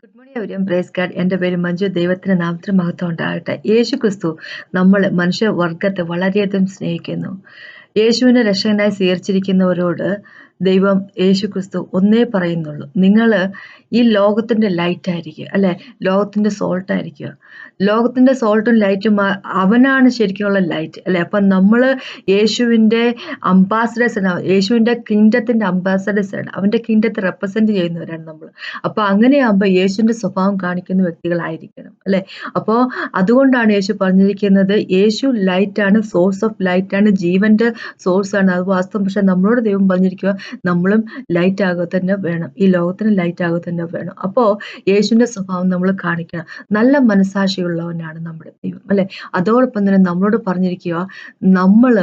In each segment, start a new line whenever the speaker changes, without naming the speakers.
Good morning everyone. Praise God. എൻ്റെ പേര് മഞ്ജു. ദൈവത്തിൻ്റെ നാമത്തിന് മഹത്വം ഉണ്ടാകട്ടെ. യേശു ക്രിസ്തു നമ്മൾ മനുഷ്യവർഗത്തെ വളരെയധികം സ്നേഹിക്കുന്നു. യേശുവിനെ രക്ഷകനായി സ്വീകരിച്ചിരിക്കുന്നവരോട് ദൈവം യേശു ക്രിസ്തു ഒന്നേ പറയുന്നുള്ളൂ, നിങ്ങൾ ഈ ലോകത്തിൻ്റെ ലൈറ്റ് ആയിരിക്കുക, അല്ലെ? ലോകത്തിൻ്റെ സോൾട്ട് ആയിരിക്കുക. ലോകത്തിൻ്റെ സോൾട്ടും ലൈറ്റും അവനാണ് ശരിക്കുമുള്ള ലൈറ്റ്, അല്ലെ? അപ്പം നമ്മൾ യേശുവിൻ്റെ അംബാസഡേഴ്സ് ആണ്, യേശുവിൻ്റെ കിങ്ഡത്തിൻ്റെ അംബാസഡേഴ്സ് ആണ്, അവൻ്റെ കിങ്ഡത്തെ റെപ്രസെൻറ്റ് ചെയ്യുന്നവരാണ് നമ്മൾ. അപ്പോൾ അങ്ങനെയാകുമ്പോൾ യേശുവിൻ്റെ സ്വഭാവം കാണിക്കുന്ന വ്യക്തികളായിരിക്കണം, അല്ലെ? അപ്പോൾ അതുകൊണ്ടാണ് യേശു പറഞ്ഞിരിക്കുന്നത്, യേശു ലൈറ്റാണ്, സോഴ്സ് ഓഫ് ലൈറ്റാണ്, ജീവൻ്റെ സോഴ്സാണ്. അത് വാസ്തവം. പക്ഷെ നമ്മളോട് ദൈവം പറഞ്ഞിരിക്കുക, നമ്മളും ലൈറ്റ് ആകുക തന്നെ വേണം, ഈ ലോകത്തിന് ലൈറ്റ് ആകുക തന്നെ വേണം. അപ്പോൾ യേശുവിൻ്റെ സ്വഭാവം നമ്മൾ കാണിക്കണം. നല്ല മനസ്സാക്ഷിയുള്ളവനാണ് നമ്മുടെ ദൈവം, അല്ലെ? അതോടൊപ്പം തന്നെ നമ്മളോട് പറഞ്ഞിരിക്കുക, നമ്മൾ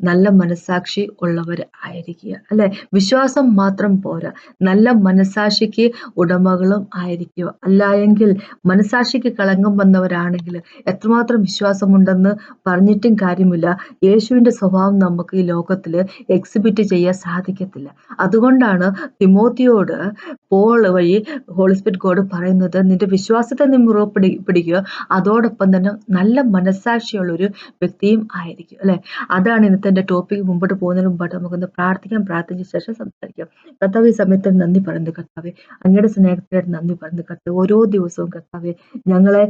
നല്ല മനസ്സാക്ഷി ഉള്ളവർ ആയിരിക്കുക, അല്ലെ? വിശ്വാസം മാത്രം പോരാ, നല്ല മനസ്സാക്ഷിക്ക് ഉടമകളും ആയിരിക്കുക. അല്ല എങ്കിൽ മനസ്സാക്ഷിക്ക് കളങ്കം വന്നവരാണെങ്കിൽ എത്രമാത്രം വിശ്വാസമുണ്ടെന്ന് പറഞ്ഞിട്ടും കാര്യമില്ല, യേശുവിൻ്റെ സ്വഭാവം നമുക്ക് ഈ ലോകത്തിൽ എക്സിബിറ്റ് ചെയ്യാൻ സാധിക്കത്തില്ല. അതുകൊണ്ടാണ് തിമോത്തിയോട് പോൾ വഴി ഹോളി സ്പിരിറ്റ് ഗോഡ് പറയുന്നത്, നിന്റെ വിശ്വാസത്തെ നീ മുറുകെ പിടിക്കുക, അതോടൊപ്പം തന്നെ നല്ല മനസ്സാക്ഷിയുള്ളൊരു വ്യക്തിയും ആയിരിക്കും, അല്ലെ? അതാണ് ഇന്നത്തെ എൻ്റെ ടോപ്പിക്. മുമ്പോട്ട് പോകുന്നതിന് മുമ്പായിട്ട് നമുക്കൊന്ന് പ്രാർത്ഥിക്കാം. പ്രാർത്ഥിച്ച ശേഷം സംസാരിക്കാം. കർത്താവ്, ഈ സമയത്ത് നന്ദി പറയുന്നത് കർത്താവെ, അങ്ങയുടെ സ്നേഹത്തിനായിട്ട് നന്ദി പറയുന്നത് കർത്താവ്. ഓരോ ദിവസവും കർത്താവെ ഞങ്ങളെ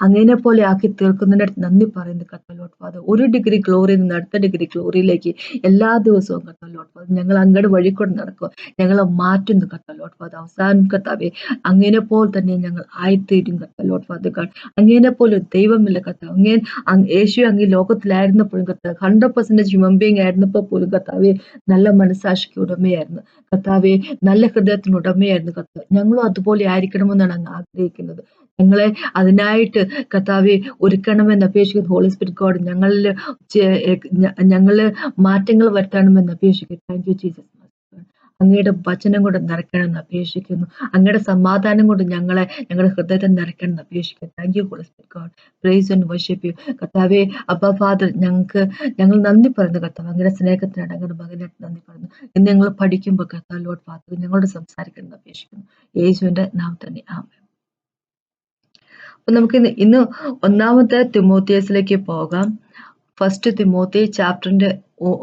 അങ്ങനെ പോലെ ആക്കി തീർക്കുന്നതിനായിട്ട് നന്ദി പറയുന്നത് കർത്താവ്. ലോർഡ് ഫാദർ, ഒരു ഡിഗ്രി ഗ്ലോറിയിൽ നിന്ന് അടുത്ത ഡിഗ്രി ഗ്ലോറിയിലേക്ക് എല്ലാ ദിവസവും കർത്താവ് ലോർഡ് ഫാദർ ഞങ്ങൾ അങ്ങയുടെ വഴി കൊണ്ട് നടക്കുക, ഞങ്ങളെ മാറ്റുന്നു കർത്താവ് ലോർഡ് ഫാദർ. അവസാനം കർത്താവെ അങ്ങനെ പോലെ തന്നെ ഞങ്ങൾ ആയിത്തീരും കർത്താവ് ലോർഡ് ഫാദർ. അങ്ങനെ പോലെ ദൈവമില്ല കർത്താവ്. യേശു അങ്ങ് ഈ ലോകത്തിലായിരുന്നപ്പോഴും കർത്താവ് 100% ഹ്യൂമൻ ബീങ് ആയിരുന്നപ്പോൾ പോലും കർത്താവെ നല്ല മനസ്സാക്ഷിക്ക് ഉടമയായിരുന്നു കർത്താവെ, നല്ല ഹൃദയത്തിന് ഉടമയായിരുന്നു കർത്താവ്. ഞങ്ങളും അതുപോലെ ആയിരിക്കണമെന്നാണ് അങ്ങ് ആഗ്രഹിക്കുന്നത്. ഞങ്ങളെ അതിനായിട്ട് കർത്താവെ ഒരുക്കണമെന്ന് അപേക്ഷിക്കുന്നു. ഹോളി സ്പിരിറ്റ് ഗോഡ് ഞങ്ങള് മാറ്റങ്ങൾ വരുത്തണമെന്ന് അപേക്ഷിക്കുന്നു. Thank you Jesus. അങ്ങയുടെ വചനം കൊണ്ട് നിറയ്ക്കണമെന്ന് അപേക്ഷിക്കുന്നു. അങ്ങയുടെ സമാധാനം കൊണ്ട് ഞങ്ങളുടെ ഹൃദയത്തെ നിറയ്ക്കണമെന്ന് അപേക്ഷിക്കുന്നു. Thank you holy spirit God. Praise and worship you കർത്താവെ. അബ്ബാ ഫാദർ, ഞങ്ങൾ നന്ദി പറയുന്നു കർത്താവ്. അങ്ങയുടെ സ്നേഹത്തിനായിട്ട് അങ്ങയുടെ മകനായിട്ട് നന്ദി പറയുന്നു. ഇന്ന് ഞങ്ങൾ പഠിക്കുമ്പോൾ കർത്താവ് ലോർഡ് ഫാദർ ഞങ്ങളോട് സംസാരിക്കണമെന്ന് അപേക്ഷിക്കുന്നു. യേശുവിന്റെ നാമത്തിൽ തന്നെ ആമേൻ. അപ്പൊ നമുക്ക് ഇന്ന് ഒന്നാമത്തെ തിമോത്തിയസിലേക്ക് പോകാം. ഫസ്റ്റ് തിമോത്തി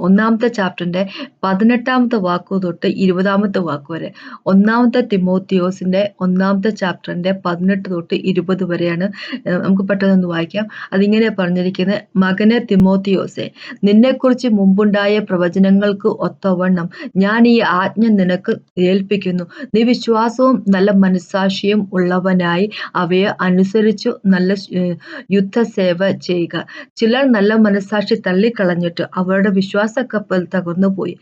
ഒന്നാമത്തെ ചാപ്റ്ററിന്റെ 18 വാക്ക് തൊട്ട് 20 വാക്ക് വരെ. ഒന്നാമത്തെ തിമോത്തിയോസിന്റെ ഒന്നാമത്തെ ചാപ്റ്ററിന്റെ 18 തൊട്ട് 20 വരെയാണ്. നമുക്ക് പെട്ടെന്ന് വായിക്കാം. അതിങ്ങനെ പറഞ്ഞിരിക്കുന്നത്, മകനെ തിമോത്തിയോസെ, നിന്നെക്കുറിച്ച് മുമ്പുണ്ടായ പ്രവചനങ്ങൾക്ക് ഒത്തവണ്ണം ഞാൻ ഈ ആജ്ഞ നിനക്ക് ഏൽപ്പിക്കുന്നു. നീ വിശ്വാസവും നല്ല മനസ്സാക്ഷിയും ഉള്ളവനായി അവയെ അനുസരിച്ചു നല്ല യുദ്ധസേവ ചെയ്യുക. ചിലർ നല്ല മനസ്സാക്ഷി തള്ളിക്കളഞ്ഞിട്ട് അവരുടെ വിശ്വാസക്കപ്പൽ തകർന്നുപോയി.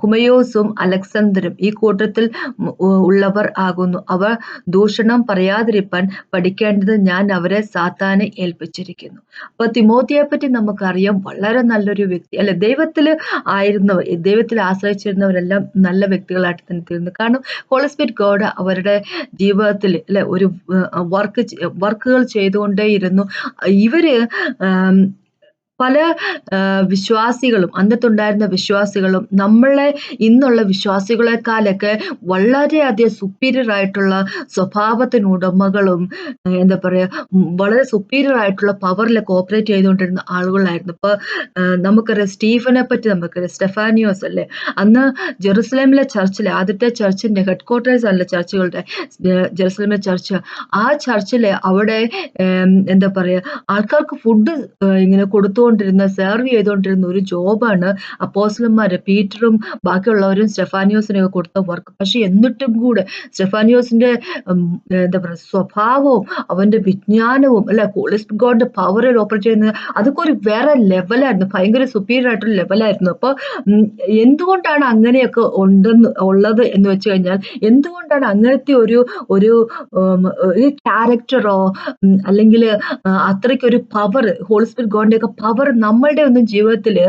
ഹുമയോസും അലക്സാണ്ടറും ഈ കൂട്ടത്തിൽ ഉള്ളവർ ആകുന്നു. അവർ ദൂഷണം പറയാതിരിപ്പാൻ പഠിക്കേണ്ടത് ഞാൻ അവരെ സാത്താനെ ഏൽപ്പിച്ചിരിക്കുന്നു. അപ്പൊ തിമോത്തിയെ പറ്റി നമുക്കറിയാം, വളരെ നല്ലൊരു വ്യക്തി, അല്ലെ? ദൈവത്തിൽ ആശ്രയിച്ചിരുന്നവരെല്ലാം നല്ല വ്യക്തികളായിട്ട് തന്നെ തീർന്നു. കാരണം ഹോളി സ്പിരിറ്റ് ഗോഡ് അവരുടെ ജീവിതത്തിൽ, അല്ലെ, ഒരു വർക്കുകൾ ചെയ്തുകൊണ്ടേയിരുന്നു. ഇവര് പല വിശ്വാസികളും, അന്നത്തുണ്ടായിരുന്ന വിശ്വാസികളും നമ്മളെ ഇന്നുള്ള വിശ്വാസികളെക്കാളൊക്കെ വളരെയധികം സുപ്പീരിയർ ആയിട്ടുള്ള സ്വഭാവത്തിനുടമകളും, എന്താ പറയുക, വളരെ സുപ്പീരിയർ ആയിട്ടുള്ള പവറിലൊക്കെ ഓപ്പറേറ്റ് ചെയ്തുകൊണ്ടിരുന്ന ആളുകളായിരുന്നു. ഇപ്പൊ നമുക്കറിയാം, സ്റ്റീഫനെ പറ്റി നമുക്കറിയാം, സ്റ്റെഫാനിയോസ്, അല്ലേ? അന്ന് ജെറുസലേമിലെ ചർച്ചിലെ ആദ്യത്തെ ചർച്ചിന്റെ ഹെഡ് ക്വാർട്ടേഴ്സ് അല്ല ചർച്ചുകളുടെ, ജെറുസലേമിലെ ചർച്ച്. ആ ചർച്ചിലെ അവിടെ എന്താ പറയാ, ആൾക്കാർക്ക് ഫുഡ് ഇങ്ങനെ സെർവ് ചെയ്തുകൊണ്ടിരുന്ന ഒരു ജോബാണ് അപ്പോസ്തലന്മാര് പീറ്ററും ബാക്കിയുള്ളവരും സ്റ്റെഫാനിയോസിനൊക്കെ കൊടുത്ത വർക്ക്. പക്ഷെ എന്നിട്ടും കൂടെ സ്റ്റെഫാനിയോസിന്റെ എന്താ പറയുക, സ്വഭാവവും അവന്റെ വിജ്ഞാനവും, അല്ലെ, ഹോളി സ്പിരിറ്റ് ഗോഡിന്റെ പവറിൽ ഓപ്പറേറ്റ് ചെയ്യുന്നത്, അതൊക്കെ ഒരു വേറെ ലെവലായിരുന്നു, ഭയങ്കര സുപ്പീരിയർ ആയിട്ടുള്ള ലെവലായിരുന്നു. അപ്പൊ എന്തുകൊണ്ടാണ് അങ്ങനെയൊക്കെ ഉള്ളത് എന്ന് വെച്ച് കഴിഞ്ഞാൽ, എന്തുകൊണ്ടാണ് അങ്ങനത്തെ ഒരു ക്യാരക്ടറോ അല്ലെങ്കിൽ അത്രയ്ക്കൊരു പവർ, ഹോളി സ്പിരിറ്റ് ഗോഡിന്റെ ഒക്കെ പവർ നമ്മളുടെ ഒന്നും ജീവിതത്തില്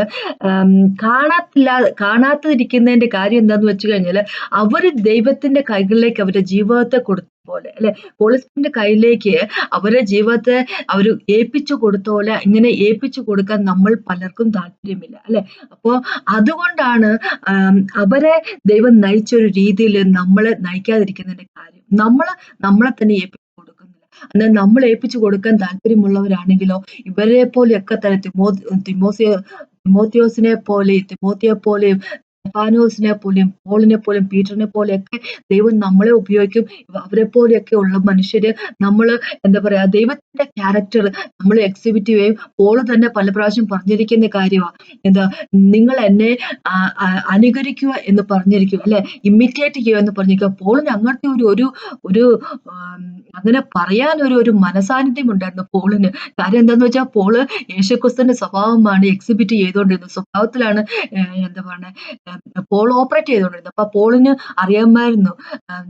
കാണാതിരിക്കുന്നതിന്റെ കാര്യം എന്താന്ന് വെച്ച് കഴിഞ്ഞാൽ, അവര് ദൈവത്തിന്റെ കൈകളിലേക്ക് അവരുടെ ജീവിതത്തെ കൊടുത്ത പോലെ, അല്ലെ, ഹോളി സ്പിരിറ്റിന്റെ കയ്യിലേക്ക് അവരുടെ ജീവിതത്തെ അവർ ഏൽപ്പിച്ചു കൊടുത്ത പോലെ ഇങ്ങനെ ഏൽപ്പിച്ചു കൊടുക്കാൻ നമ്മൾ പലർക്കും താല്പര്യമില്ല, അല്ലെ? അപ്പോ അതുകൊണ്ടാണ് അവരെ ദൈവം നയിച്ചൊരു രീതിയിൽ നമ്മളെ നയിക്കാതിരിക്കുന്നതിന്റെ കാര്യം. നമ്മളെ തന്നെ ഏൽപ്പിച്ചു കൊടുക്കുന്നില്ല. എന്നാൽ നമ്മൾ ഏൽപ്പിച്ചു കൊടുക്കാൻ താല്പര്യമുള്ളവരാണെങ്കിലോ ഇവരെ പോലെയൊക്കെ തന്നെ തിമോത്തിയെ പോലെയും സ്തെഫാനോസിനെ പോലെയും പോളിനെ പോലെയും പീറ്ററിനെ പോലെയൊക്കെ ദൈവം നമ്മളെ ഉപയോഗിക്കും. അവരെ പോലെയൊക്കെ ഉള്ള മനുഷ്യര് നമ്മള് എന്താ പറയാ ദൈവത്തിന്റെ ക്യാരക്ടർ നമ്മൾ എക്സിബിറ്റ് ചെയ്യുകയും പോള് തന്നെ പല പ്രാവശ്യം പറഞ്ഞിരിക്കുന്ന കാര്യമാണ്. എന്താ നിങ്ങൾ എന്നെ അനുകരിക്കുക എന്ന് പറഞ്ഞിരിക്കും അല്ലെ, ഇമിറ്റേറ്റ് ചെയ്യുക എന്ന് പറഞ്ഞിരിക്കുക. പോളിന് അങ്ങനത്തെ ഒരു അങ്ങനെ പറയാൻ ഒരു മനസാന്നിധ്യം ഉണ്ടായിരുന്നു പോളിന്. കാര്യം എന്താന്ന് വെച്ചാൽ പോള് യേശുക്രിസ്തുവിന്റെ സ്വഭാവമാണ് എക്സിബിറ്റ് ചെയ്തുകൊണ്ടിരുന്നത്. സ്വഭാവത്തിലാണ് എന്താ പറയുക പോൾ ഓപ്പറേറ്റ് ചെയ്തുകൊണ്ടിരുന്നത്. അപ്പൊ പോളിന് അറിയാമായിരുന്നു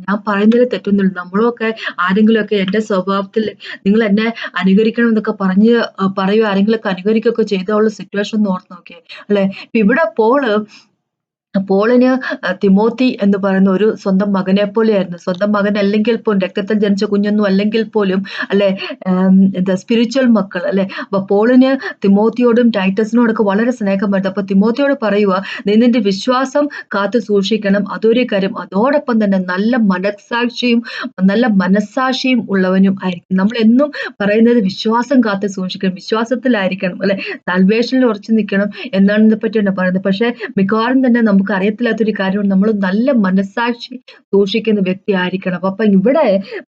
ഞാൻ പറയുന്നതിൽ തെറ്റൊന്നുമില്ല. നമ്മളൊക്കെ ആരെങ്കിലുമൊക്കെ എന്റെ സ്വഭാവത്തിൽ നിങ്ങൾ എന്നെ അനുകരിക്കണം എന്നൊക്കെ പറയുക, ആരെങ്കിലുമൊക്കെ അനുകരിക്കുകയൊക്കെ ചെയ്തുള്ള സിറ്റുവേഷൻ ഒന്ന് ഓർത്ത് നോക്കിയേ അല്ലെ. ഇവിടെ പോളിന് തിമോത്തി എന്ന് പറയുന്ന ഒരു സ്വന്തം മകനെ പോലെയായിരുന്നു. സ്വന്തം മകൻ അല്ലെങ്കിൽ പോലും രക്തത്തിൽ ജനിച്ച കുഞ്ഞൊന്നും അല്ലെങ്കിൽ പോലും അല്ലെ, എന്താ സ്പിരിച്വൽ മക്കൾ അല്ലെ. അപ്പൊ പോളിന് തിമോത്തിയോടും ടൈറ്റസിനോടൊക്കെ വളരെ സ്നേഹമായിരുന്നു. അപ്പൊ തിമോത്തിയോട് പറയുക, നീ നിന്റെ വിശ്വാസം കാത്തു സൂക്ഷിക്കണം, അതൊരു കാര്യം. അതോടൊപ്പം തന്നെ നല്ല മനസ്സാക്ഷിയും ഉള്ളവനും ആയിരിക്കും. നമ്മൾ എന്നും പറയുന്നത് വിശ്വാസം കാത്തു സൂക്ഷിക്കണം, വിശ്വാസത്തിലായിരിക്കണം അല്ലെ, സാൽവേഷനിൽ ഉറച്ചു നിൽക്കണം എന്നാണ് പറ്റിയാണ് പറയുന്നത്. പക്ഷെ മിക്കവാറും തന്നെ നമുക്ക് അറിയത്തില്ലാത്തൊരു കാര്യമാണ് നമ്മൾ നല്ല മനസ്സാക്ഷി സൂക്ഷിക്കുന്ന വ്യക്തി ആയിരിക്കണം. അപ്പൊ ഇവിടെ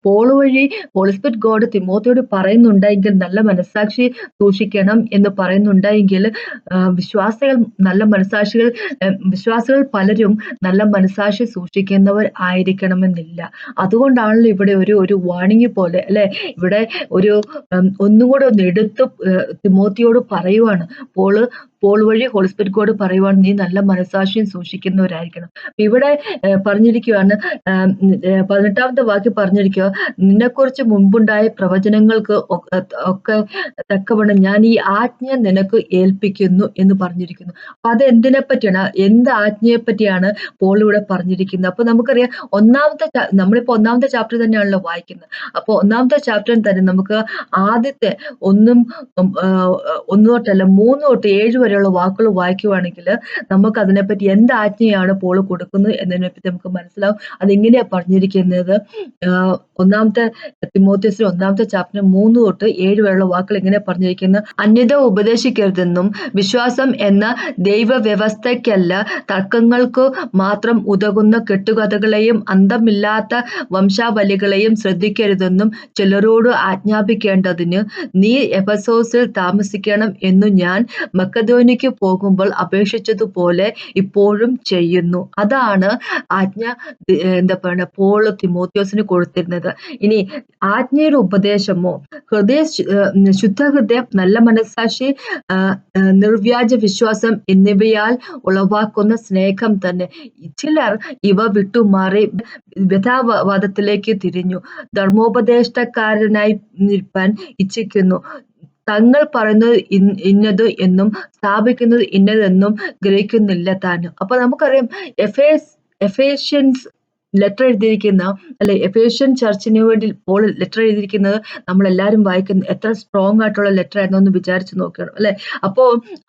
പോള് വഴി ഹോളി സ്പിരിറ്റ് ഗോഡ് തിമോത്തിയോട് പറയുന്നുണ്ടെങ്കിൽ നല്ല മനസ്സാക്ഷി സൂക്ഷിക്കണം എന്ന് പറയുന്നുണ്ടെങ്കിൽ വിശ്വാസികൾ പലരും നല്ല മനസ്സാക്ഷി സൂക്ഷിക്കുന്നവർ ആയിരിക്കണമെന്നില്ല. അതുകൊണ്ടാണല്ലോ ഇവിടെ ഒരു വാണിംഗ് പോലെ അല്ലെ, ഇവിടെ ഒന്നുകൂടെ ഒന്ന് എടുത്ത് തിമോത്തിയോട് പറയുവാണ്. പോൾ വഴി ഹോളി സ്പിരിറ്റ് ഗോഡ് പറയുവാണ്, നീ നല്ല മനസ്സാക്ഷിയും സൂക്ഷിക്കുന്നവരായിരിക്കണം. ഇവിടെ പറഞ്ഞിരിക്കുകയാണ് 18ാമത്തെ വാക്യം പറഞ്ഞിരിക്കുക, നിന്നെക്കുറിച്ച് മുമ്പുണ്ടായ പ്രവചനങ്ങൾക്ക് ഒക്കെ തക്കവണ്ണം ഞാൻ ഈ ആജ്ഞ നിനക്ക് ഏൽപ്പിക്കുന്നു എന്ന് പറഞ്ഞിരിക്കുന്നു. അപ്പൊ അത് എന്തിനെ പറ്റിയാണ്, എന്ത് ആജ്ഞയെ പറ്റിയാണ് പോൾ ഇവിടെ പറഞ്ഞിരിക്കുന്നത്? അപ്പൊ നമുക്കറിയാം നമ്മളിപ്പോ 1ാമത്തെ ചാപ്റ്റർ തന്നെയാണല്ലോ വായിക്കുന്നത്. അപ്പൊ 1ാമത്തെ ചാപ്റ്ററിൽ തന്നെ നമുക്ക് ആദ്യത്തെ ഒന്നും തൊട്ടല്ല 3 തൊട്ട് 7 വരെയുള്ള വാക്കുകൾ വായിക്കുവാണെങ്കിൽ നമുക്ക് അതിനെപ്പറ്റി എന്ത് ആജ്ഞയാണ് പോള് കൊടുക്കുന്നത് എന്നതിനെപ്പറ്റി നമുക്ക് മനസ്സിലാവും. അതെങ്ങനെയാ പറഞ്ഞിരിക്കുന്നത്? 1ാമത്തെ തിമോത്തിയോസിലെ 1ാമത്തെ ചാപ്റ്റർ 3 തൊട്ട് 7 വരെയുള്ള വാക്കുകൾ എങ്ങനെയാ പറഞ്ഞിരിക്കുന്നത്? അന്യത ഉപദേശിക്കരുതെന്നും വിശ്വാസം എന്ന ദൈവവ്യവസ്ഥയ്ക്കല്ല തർക്കങ്ങൾക്ക് മാത്രം ഉതകുന്ന കെട്ടുകഥകളെയും അന്തമില്ലാത്ത വംശാവലികളെയും ശ്രദ്ധിക്കരുതെന്നും ചിലരോട് ആജ്ഞാപിക്കേണ്ടതിന് നീ എഫെസോസിൽ താമസിക്കണം എന്നു ഞാൻ മക്കെദോന്യയ്ക്ക് പോകുമ്പോൾ അപേക്ഷിച്ചതുപോലെ ഇപ്പോഴും ചെയ്യുന്നു. അതാണ് ആജ്ഞ എന്താ പറയുക പോള് തിമോത്തിയോസിന് കൊടുത്തിരുന്നത്. ഇനി ആജ്ഞയുടെ ഉപദേശമോ ശുദ്ധഹൃദയം, നല്ല മനസ്സാക്ഷി, നിർവ്യാജ വിശ്വാസം എന്നിവയാൽ ഉളവാക്കുന്ന സ്നേഹം തന്നെ. ചിലർ ഇവ വിട്ടുമാറി വ്യഥാവാദത്തിലേക്ക് തിരിഞ്ഞു ധർമ്മോപദേഷ്ടക്കാരനായി നിൽപ്പാൻ ഇച്ഛിക്കുന്നു. തങ്ങൾ പറയുന്നത് ഇന്നത് എന്നും സ്ഥാപിക്കുന്നത് ഇന്നതെന്നും ഗ്രഹിക്കുന്നില്ല താനും. അപ്പൊ നമുക്കറിയാം എഫേഷ്യൻസ് ലെറ്റർ എഴുതിയിരിക്കുന്ന അല്ലെ, എഫേഷ്യൻ ചർച്ചിന് വേണ്ടി പോൾ ലെറ്റർ എഴുതിയിരിക്കുന്നത് നമ്മളെല്ലാവരും വായിക്കുന്നു. എത്ര സ്ട്രോങ് ആയിട്ടുള്ള ലെറ്റർ ആയിരുന്നു എന്ന് വിചാരിച്ചു നോക്കണം അല്ലെ. അപ്പോ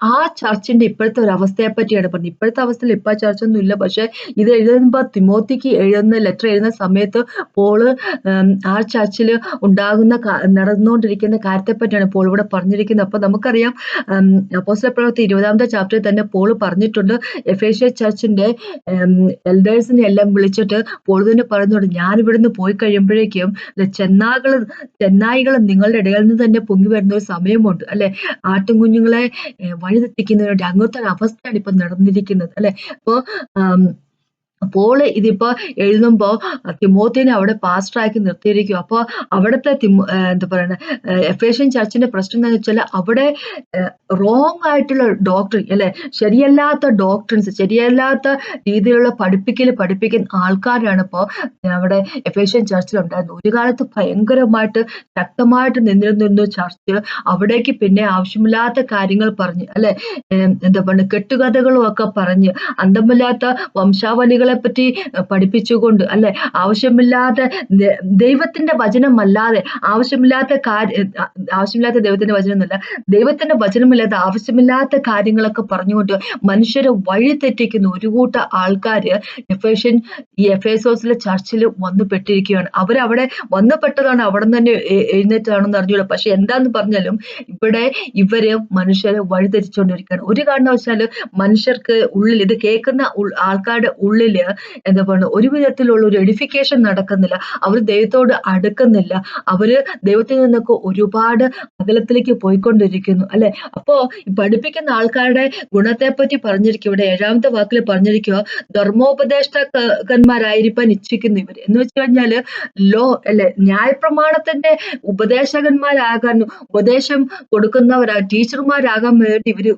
ആ ചർച്ചിന്റെ ഇപ്പോഴത്തെ ഒരു അവസ്ഥയെ പറ്റിയാണ് പറഞ്ഞത്. ഇപ്പോഴത്തെ അവസ്ഥയിൽ ഇപ്പൊ ചർച്ചൊന്നും ഇല്ല. പക്ഷെ ഇത് എഴുതുമ്പോ തിമോത്തിക്ക് ലെറ്റർ എഴുതുന്ന സമയത്ത് പോള് ആ ചർച്ചിൽ നടന്നുകൊണ്ടിരിക്കുന്ന കാര്യത്തെ പറ്റിയാണ് പോൾ ഇവിടെ പറഞ്ഞിരിക്കുന്നത്. അപ്പൊ നമുക്കറിയാം അപ്പോസ്തല പ്രവൃത്തി 20ാമത്തെ ചാപ്റ്ററിൽ തന്നെ പോൾ പറഞ്ഞിട്ടുണ്ട്, എഫേസ്യ ചർച്ചിന്റെ എൽഡേഴ്സിനെ എല്ലാം വിളിച്ചിട്ട് പോൾ തന്നെ പറയുന്നുണ്ട്, ഞാൻ ഇവിടുന്ന് പോയി കഴിയുമ്പോഴേക്കും ചെന്നായികൾ നിങ്ങളുടെ ഇടയിൽ നിന്ന് തന്നെ പൊങ്ങി വരുന്ന ഒരു സമയമുണ്ട് അല്ലെ. ആട്ടുംകുഞ്ഞുങ്ങളെ വഴിതെറ്റിക്കുന്നതിന് വേണ്ടി അങ്ങനത്തെ ഒരു അവസ്ഥയാണ് ഇപ്പൊ നടന്നിരിക്കുന്നത് അല്ലെ. അപ്പോ പോള് ഇതിപ്പോ എഴുതുമ്പോ തിമോത്തിനെ അവിടെ പാസ്റ്ററാക്കി നിർത്തിയിരിക്കും. അപ്പൊ അവിടുത്തെ എന്താ പറയണ എഫേഷ്യൻ ചർച്ചിന്റെ പ്രശ്നം എന്താണെന്ന് വെച്ചാൽ അവിടെ റോങ് ആയിട്ടുള്ള ഡോക്ട്രിൻ അല്ലെ, ശരിയല്ലാത്ത ഡോക്ട്രിൻസ്, ശരിയല്ലാത്ത രീതിയിലുള്ള പഠിപ്പിക്കുന്ന ആൾക്കാരാണ് ഇപ്പോ അവിടെ എഫേഷ്യൻ ചർച്ചിൽ ഉണ്ടായിരുന്നത്. ഒരു കാലത്ത് ഭയങ്കരമായിട്ട് ശക്തമായിട്ട് നിന്നിരുന്ന ചർച്ച് അവിടേക്ക് പിന്നെ ആവശ്യമില്ലാത്ത കാര്യങ്ങൾ പറഞ്ഞ് അല്ലെ, എന്താ പറയുക കെട്ടുകഥകളും ഒക്കെ പറഞ്ഞ് അന്തമില്ലാത്ത വംശാവലികളെ കാര്യങ്ങളെ പറ്റി പഠിപ്പിച്ചുകൊണ്ട് അല്ലെ, ആവശ്യമില്ലാതെ ദൈവത്തിന്റെ വചനമല്ലാതെ ആവശ്യമില്ലാത്ത ദൈവത്തിന്റെ വചനം എന്നല്ല, ദൈവത്തിന്റെ വചനമില്ലാതെ ആവശ്യമില്ലാത്ത കാര്യങ്ങളൊക്കെ പറഞ്ഞുകൊണ്ട് മനുഷ്യരെ വഴി തെറ്റിക്കുന്ന ഒരു കൂട്ട ആൾക്കാര് ഈ എഫേസോസിലെ ചർച്ചിൽ വന്നു പെട്ടിരിക്കുകയാണ്. അവരവിടെ വന്നു പെട്ടതാണ്, അവിടെ നിന്ന് തന്നെ എഴുന്നേറ്റാണെന്ന് അറിഞ്ഞൂടാ. പക്ഷെ എന്താന്ന് പറഞ്ഞാലും ഇവിടെ ഇവര് മനുഷ്യരെ വഴിതെറ്റിച്ചുകൊണ്ടിരിക്കുകയാണ്. ഒരു കാരണവശാല് മനുഷ്യർക്ക് ഉള്ളിൽ ഇത് കേൾക്കുന്ന ആൾക്കാരുടെ ഉള്ളില് എന്താ പറയുക, ഒരു വിധത്തിലുള്ള ഒരു എഡിഫിക്കേഷൻ നടക്കുന്നില്ല. അവർ ദൈവത്തോട് അടുക്കുന്നില്ല. അവര് ദൈവത്തിൽ നിന്നൊക്കെ ഒരുപാട് അകലത്തിലേക്ക് പോയിക്കൊണ്ടിരിക്കുന്നു അല്ലെ. അപ്പോ പഠിപ്പിക്കുന്ന ആൾക്കാരുടെ ഗുണത്തെ പറ്റി പറഞ്ഞിരിക്കുക. ഇവിടെ 7ാമത്തെ വാക്കിൽ പറഞ്ഞിരിക്കുക, ധർമ്മോപദേഷ്ടകന്മാരായിരിക്കാൻ ഇച്ഛിക്കുന്നു ഇവർ എന്ന് വെച്ച് കഴിഞ്ഞാല് അല്ലെ, ന്യായപ്രമാണത്തിന്റെ ഉപദേശകന്മാരാകാൻ, ഉപദേശം ടീച്ചർമാരാകാൻ വേണ്ടി ഇവര്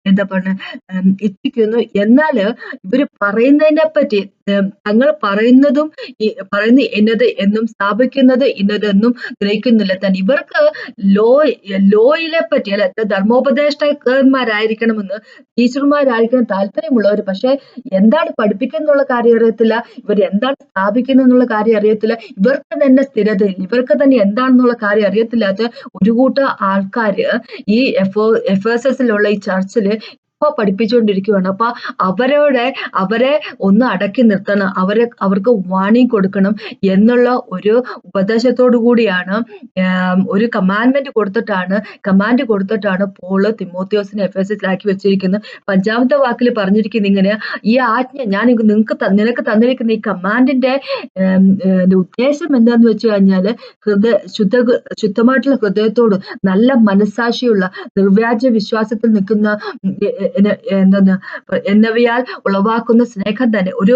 എന്താ പറയുക ഇച്ഛിക്കുന്നു. എന്നാല് ഇവര് പറയുന്നതിനെ പറ്റി തങ്ങൾ പറയുന്ന ഇന്നത് എന്നും സ്ഥാപിക്കുന്നത് ഇന്നതെന്നും ഗ്രഹിക്കുന്നില്ല താൻ. ഇവർക്ക് ലോയിലെ പറ്റി അല്ലെ, ധർമ്മോപദേഷ്ടകന്മാരായിരിക്കണമെന്ന്, ടീച്ചർമാരായിരിക്കണം താല്പര്യമുള്ളവർ. പക്ഷെ എന്താണ് പഠിപ്പിക്കുന്നുള്ള കാര്യം അറിയത്തില്ല, ഇവർ എന്താണ് സ്ഥാപിക്കുന്നത് എന്നുള്ള കാര്യം അറിയത്തില്ല, ഇവർക്ക് തന്നെ സ്ഥിരതയില്ല, ഇവർക്ക് തന്നെ എന്താണെന്നുള്ള കാര്യം അറിയത്തില്ലാത്ത ഒരു കൂട്ടം ആൾക്കാര് ഈ എഫേസസിലുള്ള ഈ ചർച്ചില് പഠിപ്പിച്ചുകൊണ്ടിരിക്കുകയാണ്. അപ്പൊ അവരെ ഒന്ന് അടക്കി നിർത്തണം, അവർക്ക് വാണിംഗ് കൊടുക്കണം എന്നുള്ള ഒരു ഉപദേശത്തോടു കൂടിയാണ്, ഒരു കമാൻഡ് കൊടുത്തിട്ടാണ് പോള് തിമോത്തിയോസിനെ എഫേസസിലാക്കി വെച്ചിരിക്കുന്നത്. 5ാമത്തെ വാക്കിൽ പറഞ്ഞിരിക്കുന്നത് ഇങ്ങനെ, ഈ ആജ്ഞ ഞാൻ നിനക്ക് തന്നിരിക്കുന്ന ഈ കമാൻഡിന്റെ ഉദ്ദേശം എന്താന്ന് വെച്ച് കഴിഞ്ഞാല്, ശുദ്ധമായിട്ടുള്ള ഹൃദയത്തോട് നല്ല മനസ്സാക്ഷിയുള്ള നിർവ്യാജ വിശ്വാസത്തിൽ നിൽക്കുന്ന എന്നവയാൽ ഉളവാക്കുന്ന സ്നേഹം തന്നെ. ഒരു